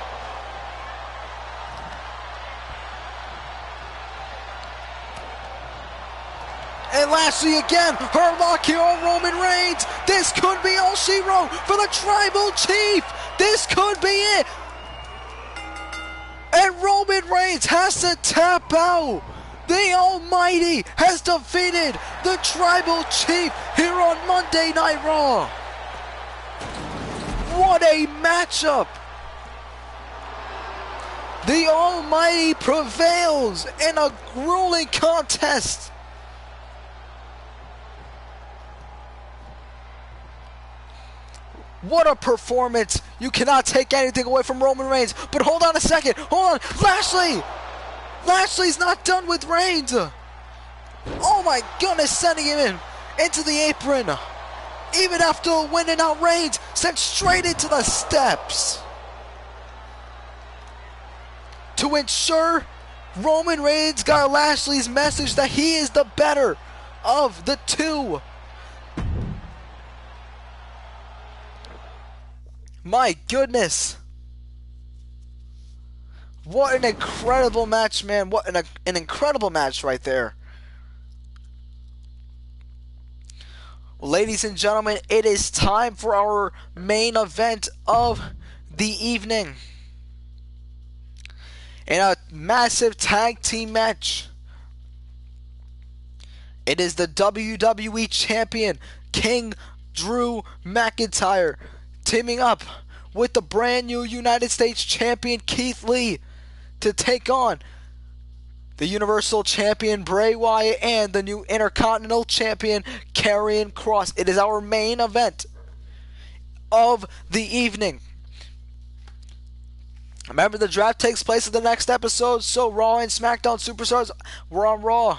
And Lashley again, her lock here on Roman Reigns. This could be all she wrote for the Tribal Chief. This could be it. And Roman Reigns has to tap out. The Almighty has defeated the Tribal Chief here on Monday Night Raw. What a matchup. The Almighty prevails in a grueling contest. What a performance. You cannot take anything away from Roman Reigns. But hold on a second. Hold on. Lashley. Lashley's not done with Reigns. Oh my goodness. Sending him into the apron. Even after a win, and now Reigns sent straight into the steps. To ensure Roman Reigns got Lashley's message that he is the better of the two. My goodness. What an incredible match, man. What an incredible match right there. Well, ladies and gentlemen, it is time for our main event of the evening. In a massive tag team match. It is the WWE Champion, King Drew McIntyre, teaming up with the brand new United States Champion Keith Lee to take on the Universal Champion Bray Wyatt and the new Intercontinental Champion Karrion Kross. It is our main event of the evening. Remember, the draft takes place in the next episode, so Raw and SmackDown Superstars were on Raw.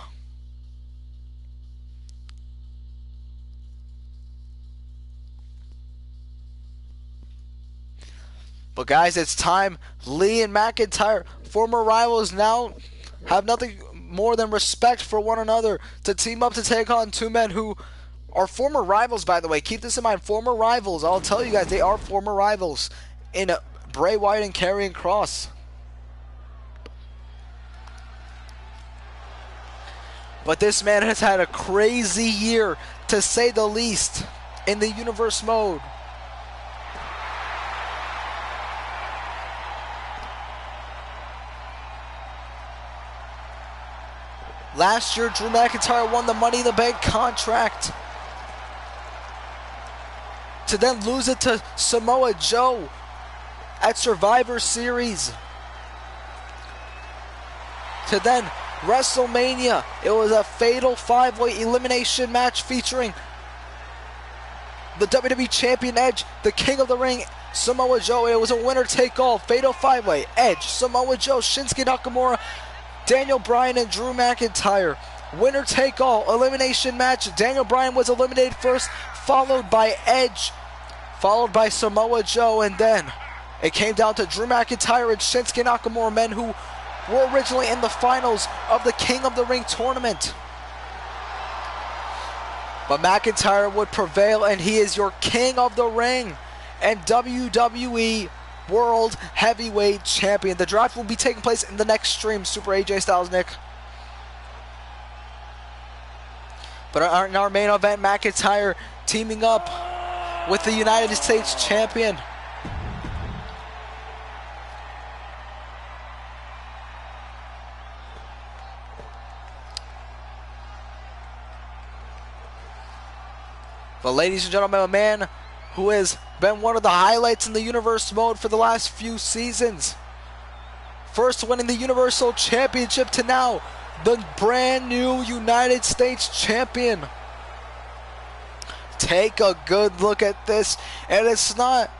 But guys, it's time. Lee and McIntyre, former rivals, now have nothing more than respect for one another to team up to take on two men who are former rivals, by the way. Keep this in mind, former rivals. I'll tell you guys, they are former rivals in Bray Wyatt and Karrion Kross. But this man has had a crazy year, to say the least, in the universe mode. Last year, Drew McIntyre won the Money in the Bank contract, to then lose it to Samoa Joe at Survivor Series. To then WrestleMania, it was a fatal 5-way elimination match featuring the WWE Champion Edge, the King of the Ring, Samoa Joe. It was a winner-take-all fatal 5-way. Edge, Samoa Joe, Shinsuke Nakamura, Daniel Bryan, and Drew McIntyre. Winner-take-all elimination match. Daniel Bryan was eliminated first, followed by Edge, followed by Samoa Joe, and then it came down to Drew McIntyre and Shinsuke Nakamura, men who were originally in the finals of the King of the Ring tournament. But McIntyre would prevail, and he is your King of the Ring and WWE World Heavyweight Champion. The draft will be taking place in the next stream, Super AJ Styles, Nick. But in our main event, McIntyre teaming up with the United States Champion. But ladies and gentlemen, a man who has been one of the highlights in the Universe mode for the last few seasons. First winning the Universal Championship to now the brand new United States Champion. Take a good look at this, and it's not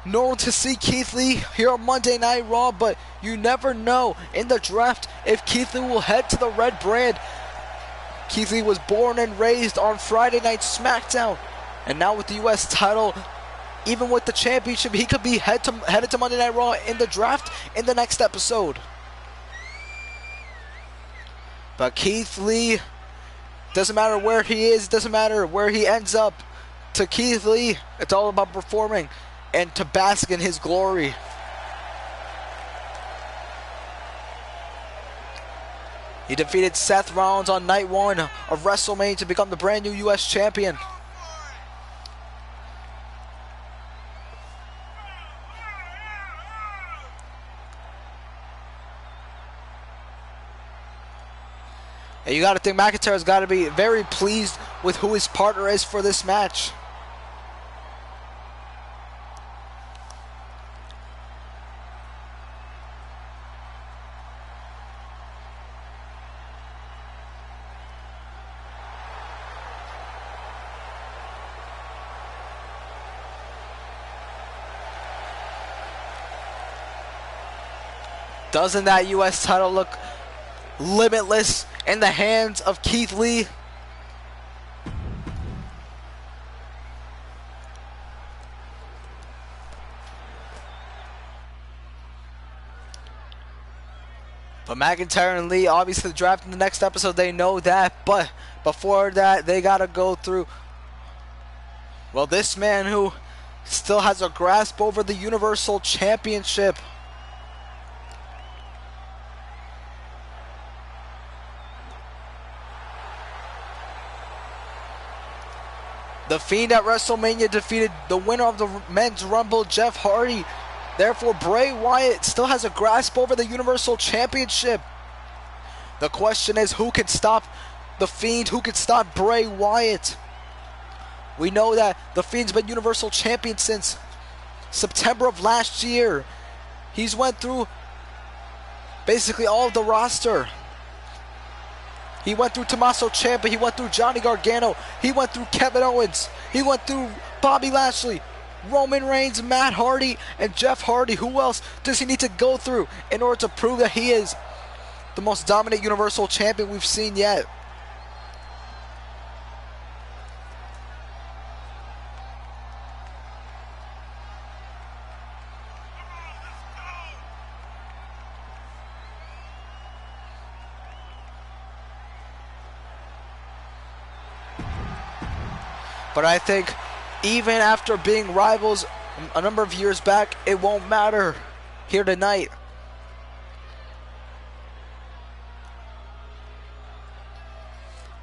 normal to see Keith Lee here on Monday Night Raw, but you never know in the draft if Keith Lee will head to the red brand. Keith Lee was born and raised on Friday Night SmackDown, and now with the U.S. title, even with the championship, he could be headed to Monday Night Raw in the draft in the next episode. But Keith Lee, doesn't matter where he is, doesn't matter where he ends up. To Keith Lee, it's all about performing and to bask in his glory. He defeated Seth Rollins on night 1 of WrestleMania to become the brand new U.S. Champion. And you got to think McIntyre's got to be very pleased with who his partner is for this match. Doesn't that U.S. title look limitless in the hands of Keith Lee? But McIntyre and Lee, obviously the draft in the next episode, they know that. But before that, they got to go through, well, this man who still has a grasp over the Universal Championship. The Fiend at WrestleMania defeated the winner of the Men's Rumble, Jeff Hardy. Therefore, Bray Wyatt still has a grasp over the Universal Championship. The question is, who can stop the Fiend? Who can stop Bray Wyatt? We know that the Fiend's been Universal Champion since September of last year. He's went through basically all of the roster. He went through Tommaso Ciampa, he went through Johnny Gargano, he went through Kevin Owens, he went through Bobby Lashley, Roman Reigns, Matt Hardy, and Jeff Hardy. Who else does he need to go through in order to prove that he is the most dominant Universal Champion we've seen yet? But I think even after being rivals a number of years back, it won't matter here tonight.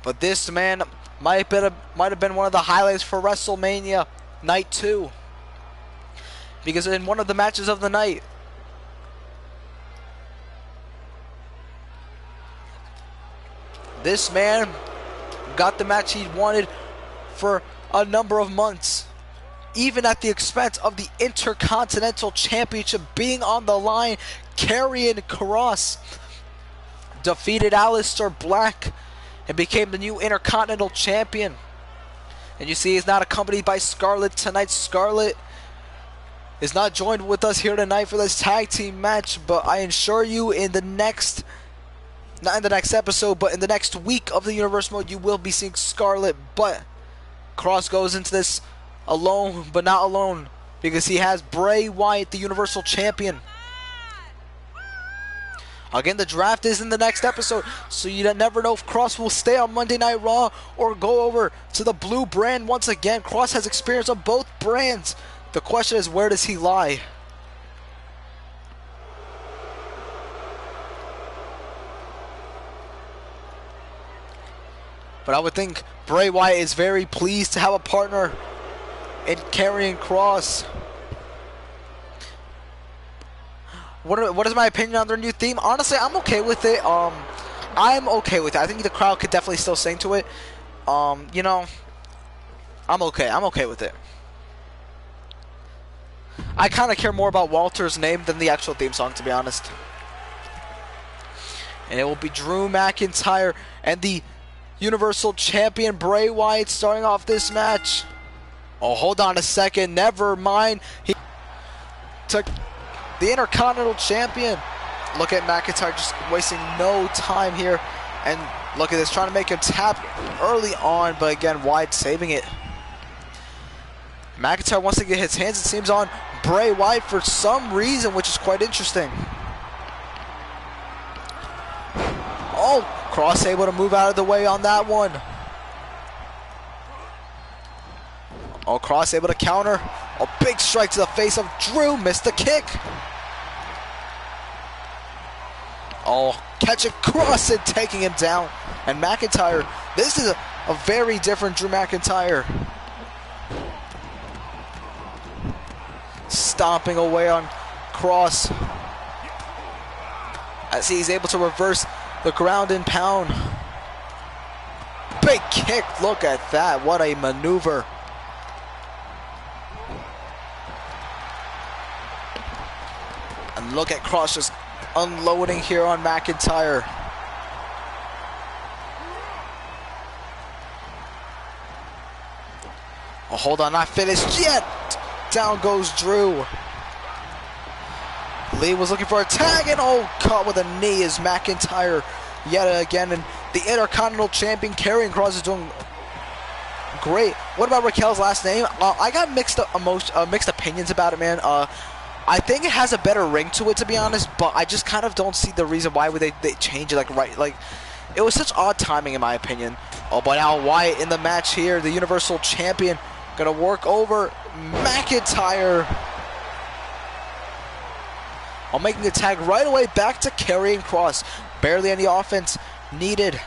But this, man, might have been one of the highlights for WrestleMania Night 2. Because in one of the matches of the night, this man got the match he wanted for a number of months, even at the expense of the Intercontinental Championship being on the line. Karrion Kross defeated Aleister Black and became the new Intercontinental Champion. And you see he's not accompanied by Scarlett tonight. Scarlett is not joined with us here tonight for this tag team match, but I assure you in the next, not in the next episode, but in the next week of the Universe Mode, you will be seeing Scarlett. But Kross goes into this alone, but not alone, because he has Bray Wyatt, the Universal Champion. Again, the draft is in the next episode, so you never know if Kross will stay on Monday Night Raw or go over to the blue brand once again. Kross has experience on both brands. The question is, where does he lie? But I would think Bray Wyatt is very pleased to have a partner in Karrion Kross. What is my opinion on their new theme? Honestly, I'm okay with it. I'm okay with it. I think the crowd could definitely still sing to it. You know, I'm okay. I'm okay with it. I kind of care more about Walter's name than the actual theme song, to be honest. And it will be Drew McIntyre and the Universal Champion Bray Wyatt starting off this match. Oh, hold on a second. Never mind. He took the Intercontinental Champion. Look at McIntyre just wasting no time here. And look at this, trying to make him tap early on, but again, Wyatt saving it. McIntyre wants to get his hands, it seems, on Bray Wyatt for some reason, which is quite interesting. Oh, Kross able to move out of the way on that one. Oh, Kross able to counter. A big strike to the face of Drew. Missed the kick. Oh, catching Kross and taking him down. And McIntyre, this is a very different Drew McIntyre. Stomping away on Kross as he's able to reverse the ground and pound. Big kick, look at that, what a maneuver. And look at Kross just unloading here on McIntyre. Oh, hold on, not finished yet. Down goes Drew. Lee was looking for a tag, and oh, caught with a knee is McIntyre yet again. And the Intercontinental Champion Karrion Kross is doing great. What about Raquel's last name? I got mixed opinions about it, man. I think it has a better ring to it, to be honest, but I just kind of don't see the reason why would they change it like it was such odd timing in my opinion. Oh, but now Wyatt in the match here, the Universal Champion, gonna work over McIntyre. I'm making a tag right away back to Karrion Kross. Barely any offense needed.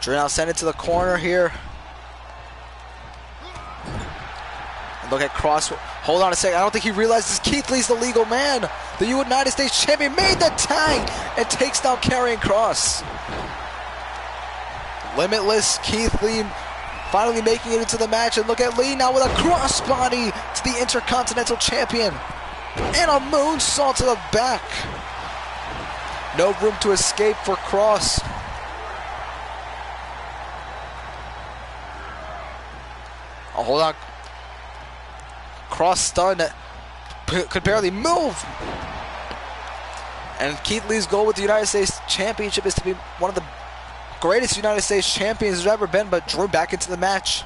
Drew now sent it to the corner here. And look at Kross. Hold on a second. I don't think he realizes Keith Lee's the legal man. The United States Champion made the tag and takes down Karrion Kross. Limitless Keith Lee finally making it into the match, and look at Lee now with a crossbody to the Intercontinental Champion. And a moonsault to the back. No room to escape for Kross. Oh, hold on. Kross stunned, could barely move. And Keith Lee's goal with the United States Championship is to be one of the greatest United States champions there's ever been, but Drew back into the match.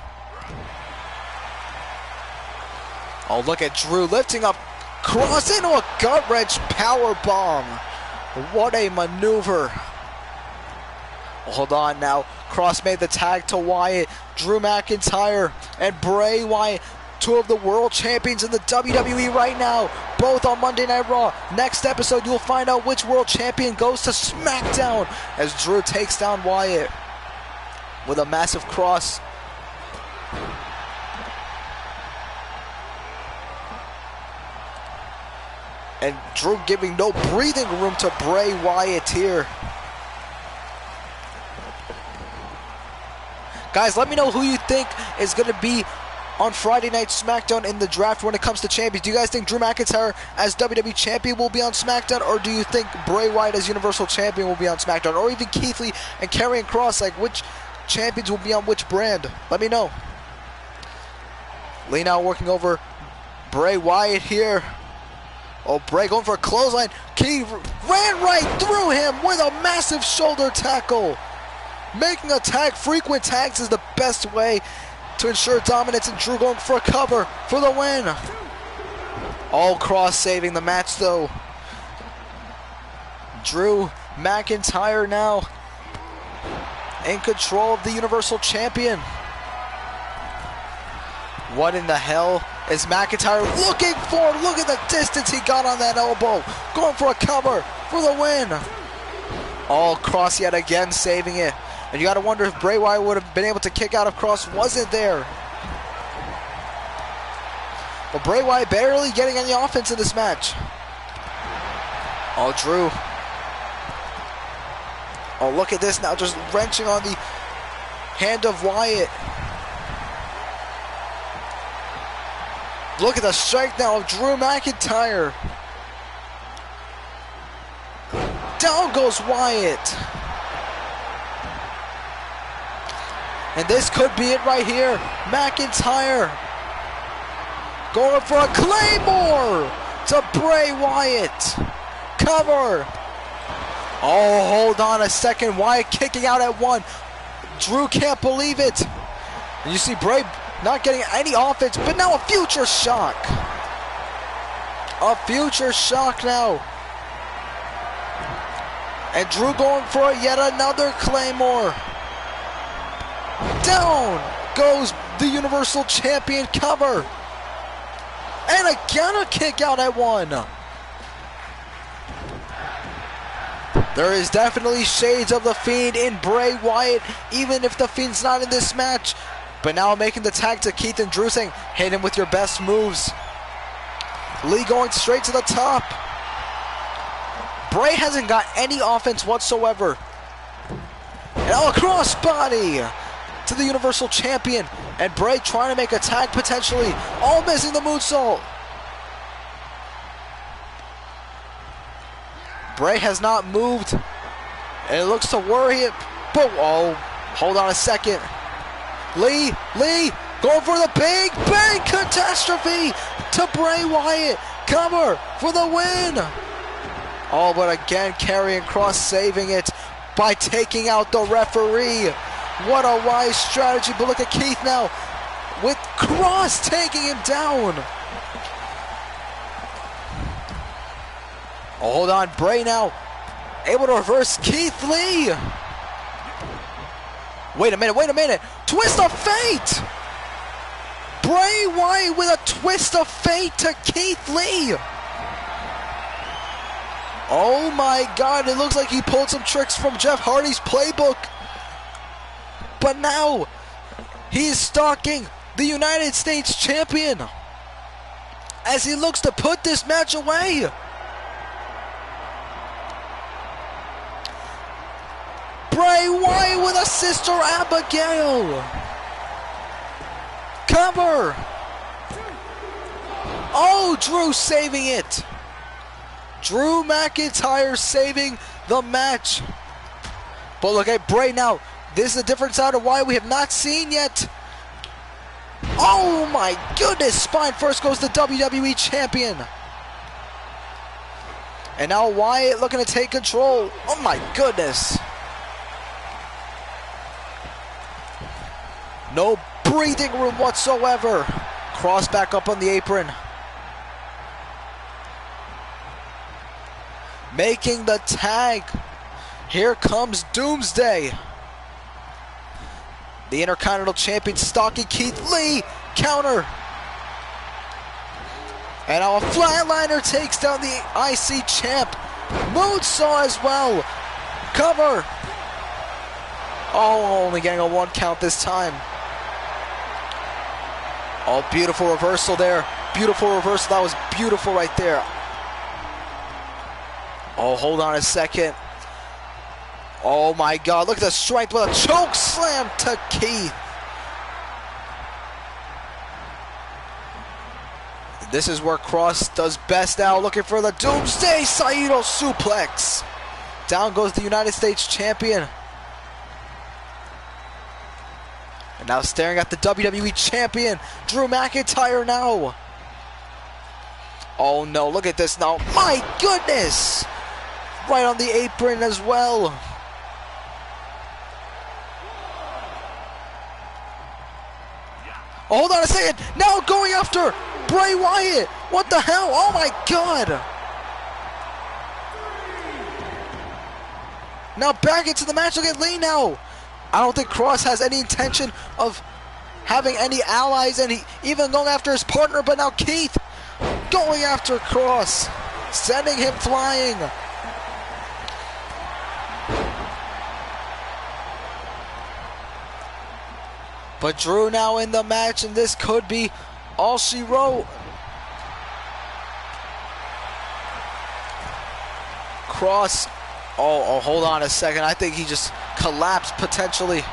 Oh, look at Drew lifting up Kross into a gut-wrench power bomb. What a maneuver. Hold on now. Cross made the tag to Wyatt. Drew McIntyre and Bray Wyatt, two of the world champions in the WWE right now, both on Monday Night Raw. Next episode, you'll find out which world champion goes to SmackDown as Drew takes down Wyatt with a massive cross. And Drew giving no breathing room to Bray Wyatt here. Guys, let me know who you think is going to be on Friday Night SmackDown in the draft when it comes to champions. Do you guys think Drew McIntyre as WWE Champion will be on SmackDown? Or do you think Bray Wyatt as Universal Champion will be on SmackDown? Or even Keith Lee and Karrion Kross, like which champions will be on which brand? Let me know. Lee now working over Bray Wyatt here. Oh, Bray going for a clothesline. Keith ran right through him with a massive shoulder tackle. Making a tag, frequent tags is the best way to ensure dominance, and Drew going for a cover for the win. All Kross saving the match though. Drew McIntyre now in control of the Universal Champion. What in the hell is McIntyre looking for? Look at the distance he got on that elbow. Going for a cover for the win. All Kross yet again saving it. And you got to wonder if Bray Wyatt would have been able to kick out if Kross wasn't there. But Bray Wyatt barely getting any offense in this match. Oh, Drew. Oh, look at this now, just wrenching on the hand of Wyatt. Look at the strength now of Drew McIntyre. Down goes Wyatt. And this could be it right here. McIntyre going for a Claymore to Bray Wyatt. Cover. Oh, hold on a second. Wyatt kicking out at one. Drew can't believe it. And you see Bray not getting any offense, but now a future shock. A future shock now. And Drew going for yet another Claymore. Down goes the Universal Champion, cover. And again a kick out at one. There is definitely shades of the Fiend in Bray Wyatt, even if the Fiend's not in this match. But now making the tag to Keith and Drew, saying, hit him with your best moves. Lee going straight to the top. Bray hasn't got any offense whatsoever. And a crossbody to the Universal Champion. And Bray trying to make a tag potentially. All missing the moonsault. Bray has not moved. And it looks to worry it. But, oh, hold on a second. Lee going for the big bang catastrophe to Bray Wyatt. Cover for the win. Oh, but again, Karrion Kross saving it by taking out the referee. What a wise strategy. But look at Keith now with Kross taking him down. Oh, hold on. Bray now able to reverse Keith Lee. Wait a minute. Twist of fate. Bray Wyatt with a twist of fate to Keith Lee. Oh my God, it looks like he pulled some tricks from Jeff Hardy's playbook. But now, he is stalking the United States Champion as he looks to put this match away. Bray Wyatt with a Sister Abigail. Cover. Oh, Drew saving it. Drew McIntyre saving the match. But look at Bray now. This is a different side of Wyatt we have not seen yet. Oh my goodness. Spine first goes the WWE Champion. And now Wyatt looking to take control. Oh my goodness. No breathing room whatsoever. Kross back up on the apron. Making the tag. Here comes Doomsday. The Intercontinental Champion stalking Keith Lee. Counter. And now a flatliner takes down the IC champ. Moonsaw as well. Cover. Oh, only getting a 1 count this time. Oh, beautiful reversal there. Beautiful reversal. That was beautiful right there. Oh, hold on a second. Oh my God, look at the strength with a choke slam to Keith. This is where Cross does best now, looking for the Doomsday Saito suplex. Down goes the United States Champion. And now staring at the WWE Champion, Drew McIntyre now. Oh no, look at this now. My goodness! Right on the apron as well. Oh, hold on a second. Now going after Bray Wyatt. What the hell? Oh my God. Now back into the match. Look at Lee now. I don't think Cross has any intention of having any allies, and he even going after his partner, but now Keith going after Cross, sending him flying. But Drew now in the match, and this could be all she wrote. Cross. Oh, hold on a second. I think he just collapsed potentially.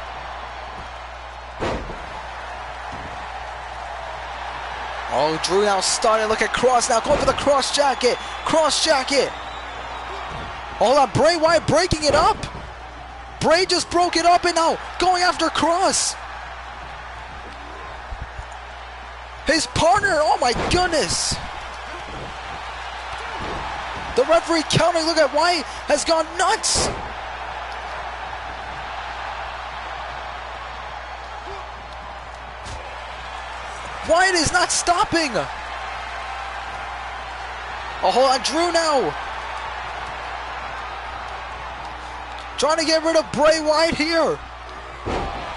Oh, Drew now starting. Look at Cross now going for the cross jacket. Cross jacket. Hold on, Bray Wyatt breaking it up. Bray just broke it up and now going after Cross. His partner, oh my goodness. The referee counting, look at Wyatt has gone nuts. Wyatt is not stopping. Oh, hold on, Drew now. Trying to get rid of Bray Wyatt here.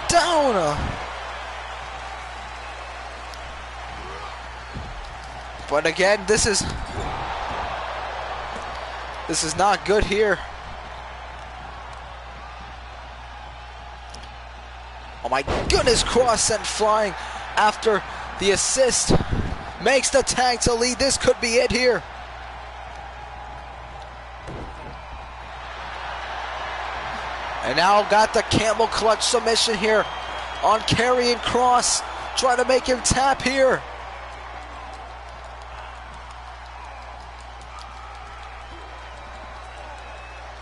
Down. But again, this is not good here. Oh my goodness, Cross sent flying after the assist. Makes the tag to lead. This could be it here. And now got the camel clutch submission here on Karrion Kross. Trying to make him tap here.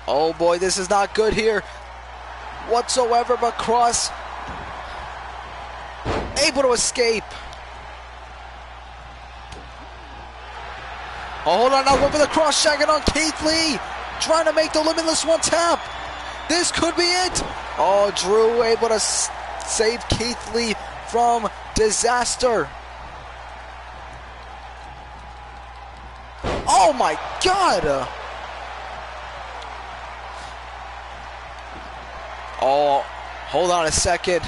Oh boy, this is not good here whatsoever, but Kross able to escape. Oh, hold on now, going for the cross jacket on Keith Lee. Trying to make the limitless one tap. This could be it. Oh, Drew able to save Keith Lee from disaster. Oh my God. Oh, hold on a second.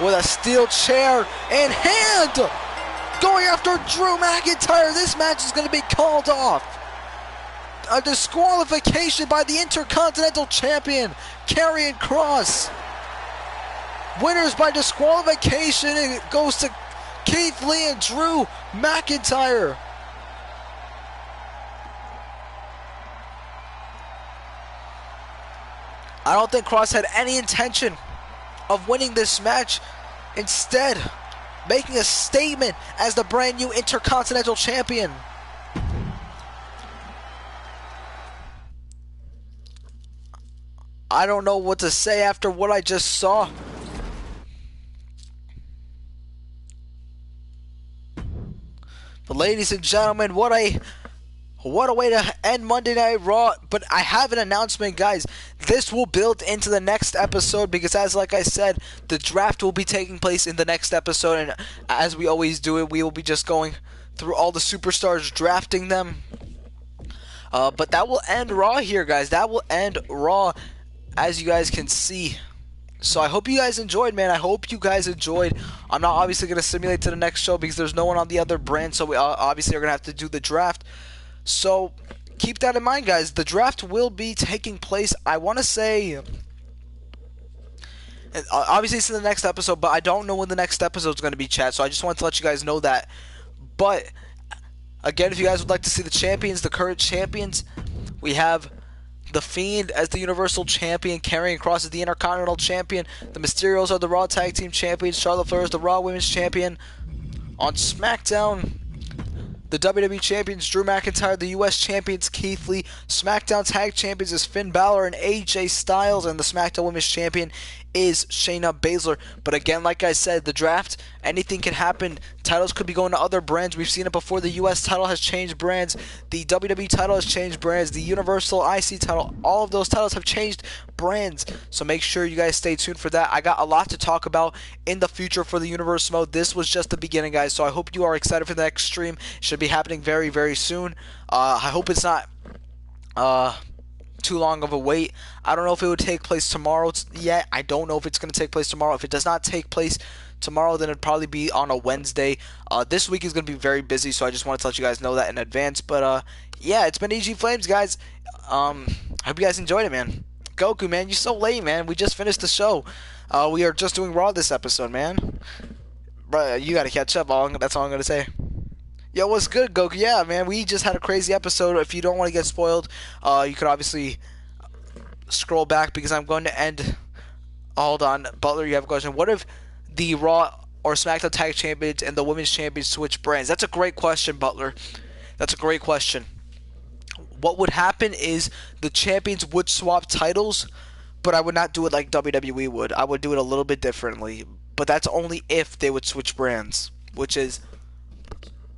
With a steel chair in hand. Going after Drew McIntyre. This match is going to be called off. A disqualification by the Intercontinental Champion, Karrion Kross. Winners by disqualification. It goes to Keith Lee and Drew McIntyre. I don't think Kross had any intention of winning this match. Instead, making a statement as the brand new Intercontinental Champion. I don't know what to say after what I just saw. But ladies and gentlemen, what a way to end Monday Night Raw. But I have an announcement, guys. This will build into the next episode because, like I said, the draft will be taking place in the next episode. And as we always do it, we will be just going through all the superstars, drafting them. But that will end Raw here, guys. That will end Raw, as you guys can see. So I hope you guys enjoyed, man. I hope you guys enjoyed. I'm not obviously going to simulate to the next show because there's no one on the other brand, so we obviously are going to have to do the draft. So keep that in mind, guys. The draft will be taking place, I want to say, obviously it's in the next episode, but I don't know when the next episode is going to be, chat, so I just wanted to let you guys know that. But again, if you guys would like to see the champions, the current champions, we have The Fiend as the Universal Champion, Karrion Kross as the Intercontinental Champion, the Mysterios are the Raw Tag Team Champions, Charlotte Flair is the Raw Women's Champion. On SmackDown, the WWE Champions, Drew McIntyre, the US Champions, Keith Lee, SmackDown Tag Champions is Finn Balor and AJ Styles, and the SmackDown Women's Champion is Shayna Baszler. But again, like I said, the draft, anything can happen. Titles could be going to other brands. We've seen it before. The US title has changed brands. The WWE title has changed brands. The Universal IC title, all of those titles have changed brands. So make sure you guys stay tuned for that. I got a lot to talk about in the future for the Universe mode. This was just the beginning, guys. So I hope you are excited for the next stream. It should be happening very, very soon. I hope it's not too long of a wait. I don't know if it would take place tomorrow yet. I don't know if it's going to take place tomorrow. If it does not take place tomorrow, then it'd probably be on a Wednesday. This week is going to be very busy, so I just wanted to let you guys know that in advance. But yeah, it's been EG Flames, guys. I hope you guys enjoyed it, man. Goku, man, you're so late, man. We just finished the show. We are just doing Raw this episode, man. Bro, you got to catch up. That's all I'm going to say. Yo, what's good, Goku? Yeah, man, we just had a crazy episode. If you don't want to get spoiled, you could obviously scroll back because I'm going to end. Hold on, Butler, you have a question. What if the Raw or SmackDown Tag Champions and the Women's Champions switch brands? That's a great question, Butler. That's a great question. What would happen is the champions would swap titles, but I would not do it like WWE would. I would do it a little bit differently, but that's only if they would switch brands, which is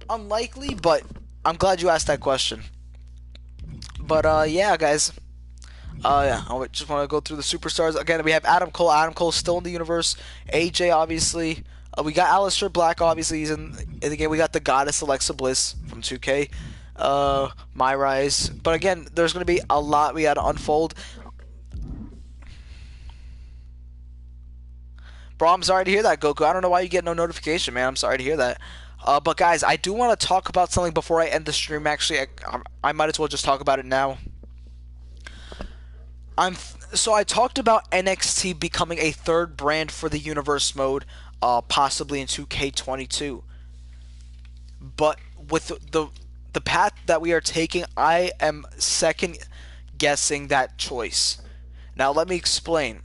unlikely, but I'm glad you asked that question. But yeah, guys. Yeah, I just want to go through the superstars again. We have Adam Cole. Adam Cole's still in the universe. AJ, obviously. We got Aleister Black. Obviously, he's in the game. We got the Goddess Alexa Bliss from 2K. My Rise. But again, there's going to be a lot we got to unfold. Bro, I'm sorry to hear that, Goku. I don't know why you get no notification, man. I'm sorry to hear that. But guys, I do want to talk about something before I end the stream. Actually, I might as well just talk about it now. So I talked about NXT becoming a third brand for the Universe mode, possibly in 2K22. But with the path that we are taking, I am second guessing that choice. Now let me explain.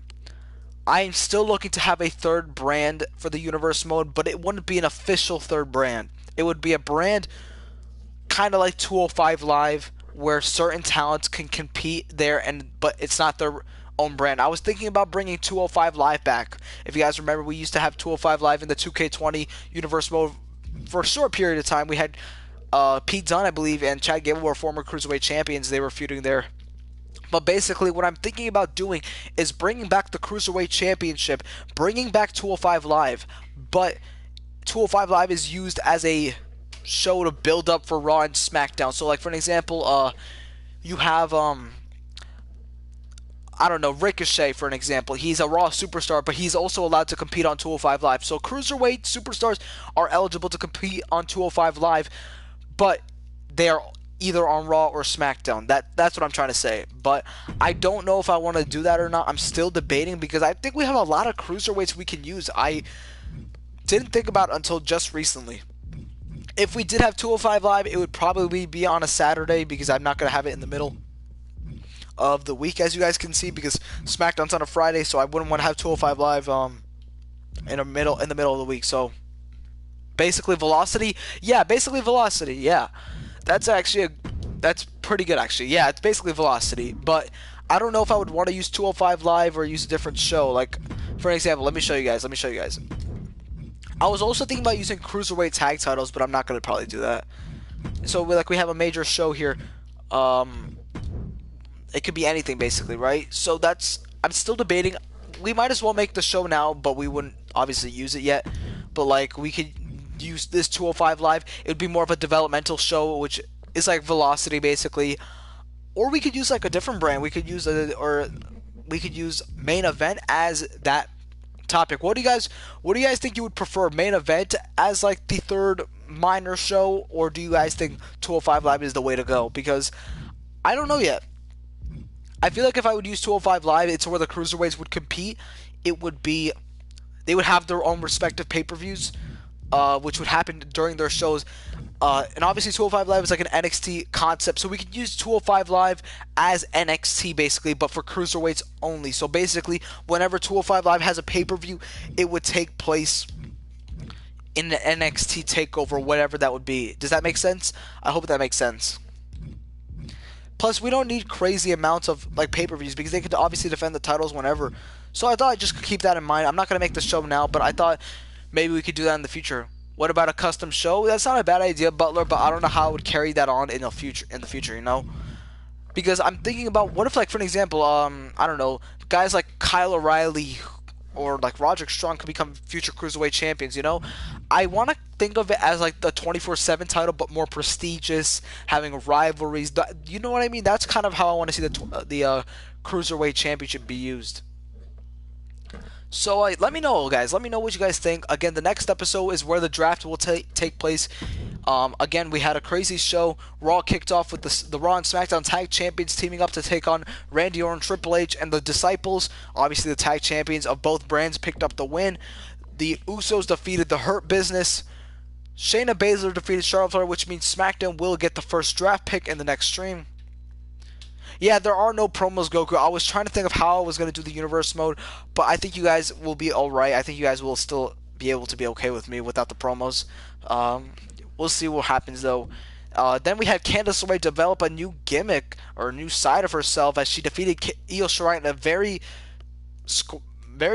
I am still looking to have a third brand for the Universe mode, but it wouldn't be an official third brand. It would be a brand kind of like 205 Live, where certain talents can compete there, but it's not their own brand. I was thinking about bringing 205 Live back. If you guys remember, we used to have 205 Live in the 2K20 Universe mode for a short period of time. We had Pete Dunne, I believe, and Chad Gable were former Cruiserweight champions. They were feuding there. But basically, what I'm thinking about doing is bringing back the Cruiserweight Championship, bringing back 205 Live, but 205 Live is used as a show to build up for Raw and SmackDown. So, like, for an example, you have, I don't know, Ricochet, for an example. He's a Raw superstar, but he's also allowed to compete on 205 Live. So, Cruiserweight superstars are eligible to compete on 205 Live, but they are either on Raw or SmackDown. That's what I'm trying to say. But I don't know if I want to do that or not. I'm still debating because I think we have a lot of cruiserweights we can use. I didn't think about it until just recently. If we did have 205 Live, it would probably be on a Saturday because I'm not going to have it in the middle of the week, as you guys can see, because SmackDown's on a Friday, so I wouldn't want to have 205 Live in the middle of the week. So basically Velocity. Yeah, that's pretty good, actually. Yeah, it's basically Velocity, but I don't know if I would want to use 205 Live or use a different show. Like, for example, let me show you guys. I was also thinking about using Cruiserweight tag titles, but I'm not going to probably do that. So, we have a major show here. It could be anything, basically, right? So, I'm still debating. We might as well make the show now, but we wouldn't obviously use it yet. But, we could use this 205 Live. It would be more of a developmental show, which is like Velocity, basically. Or we could use a different brand. We could use Main Event as that topic. What do you guys think you would prefer, main event as like the third minor show, or do you guys think 205 Live is the way to go? Because I don't know yet. I feel like if I would use 205 Live, it's where the cruiserweights would compete. It would be they would have their own respective pay-per-views, which would happen during their shows. And obviously 205 Live is like an NXT concept, so we could use 205 Live as NXT basically, but for cruiserweights only. So basically, whenever 205 Live has a pay-per-view, it would take place in an NXT takeover, whatever that would be. Does that make sense? I hope that makes sense. Plus, we don't need crazy amounts of like pay-per-views because they could obviously defend the titles whenever. So I thought I'd just keep that in mind. I'm not going to make the show now, but I thought maybe we could do that in the future. What about a custom show? That's not a bad idea, Butler, but I don't know how I would carry that on in the future, you know? Because I'm thinking about, what if, like, for an example, I don't know, guys like Kyle O'Reilly or like Roderick Strong could become future cruiserweight champions, you know? I want to think of it as like the 24/7 title, but more prestigious, having rivalries. You know what I mean? That's kind of how I want to see the cruiserweight championship be used. So let me know, guys. Let me know what you guys think. Again, the next episode is where the draft will take place. Again, we had a crazy show. Raw kicked off with the Raw and SmackDown Tag Champions teaming up to take on Randy Orton, Triple H, and the Disciples. Obviously, the tag champions of both brands picked up the win. The Usos defeated the Hurt Business. Shayna Baszler defeated Charlotte Flair, which means SmackDown will get the first draft pick in the next stream. Yeah, there are no promos, Goku. I was trying to think of how I was going to do the universe mode, but I think you guys will be alright. I think you guys will still be able to be okay with me without the promos. We'll see what happens, though. Then we had Candice LeRae develop a new gimmick, or a new side of herself, as she defeated Io Shirai in a very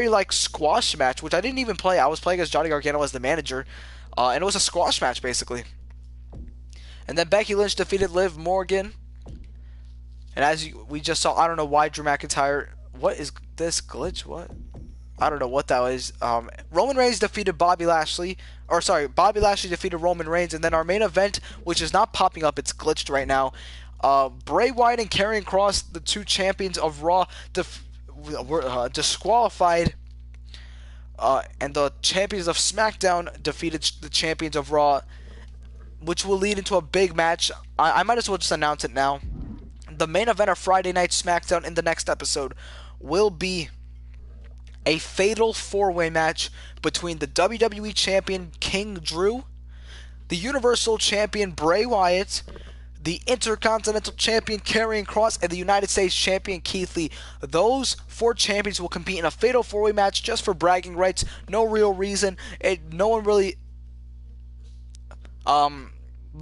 like squash match, which I didn't even play. I was playing as Johnny Gargano as the manager, and it was a squash match, basically. And then Becky Lynch defeated Liv Morgan. And as we just saw, I don't know why Drew McIntyre... What is this glitch? What? I don't know what that was. Roman Reigns defeated Bobby Lashley. Or, sorry, Bobby Lashley defeated Roman Reigns. And then our main event, which is not popping up, it's glitched right now. Bray Wyatt and Karrion Kross, the two champions of Raw, were disqualified. And the champions of SmackDown defeated the champions of Raw, which will lead into a big match. I might as well just announce it now. The main event of Friday Night SmackDown in the next episode will be a fatal four-way match between the WWE Champion King Drew, the Universal Champion Bray Wyatt, the Intercontinental Champion Karrion Kross, and the United States Champion Keith Lee. Those four champions will compete in a fatal four-way match just for bragging rights. No real reason. No one really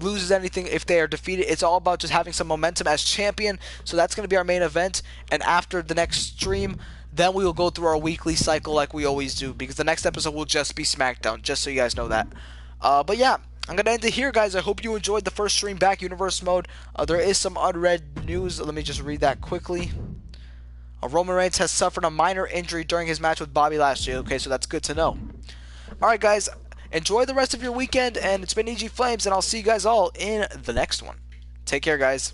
loses anything if they are defeated. It's all about just having some momentum as champion. So that's going to be our main event. And after the next stream, then we will go through our weekly cycle like we always do, because the next episode will just be SmackDown, just so you guys know that. But yeah, I'm going to end it here, guys. I hope you enjoyed the first stream back, Universe Mode. There is some unread news. Let me just read that quickly. Roman Reigns has suffered a minor injury during his match with Bobby Lashley. Okay, so that's good to know. Alright, guys. Enjoy the rest of your weekend, and it's been EG Flames, and I'll see you guys all in the next one. Take care, guys.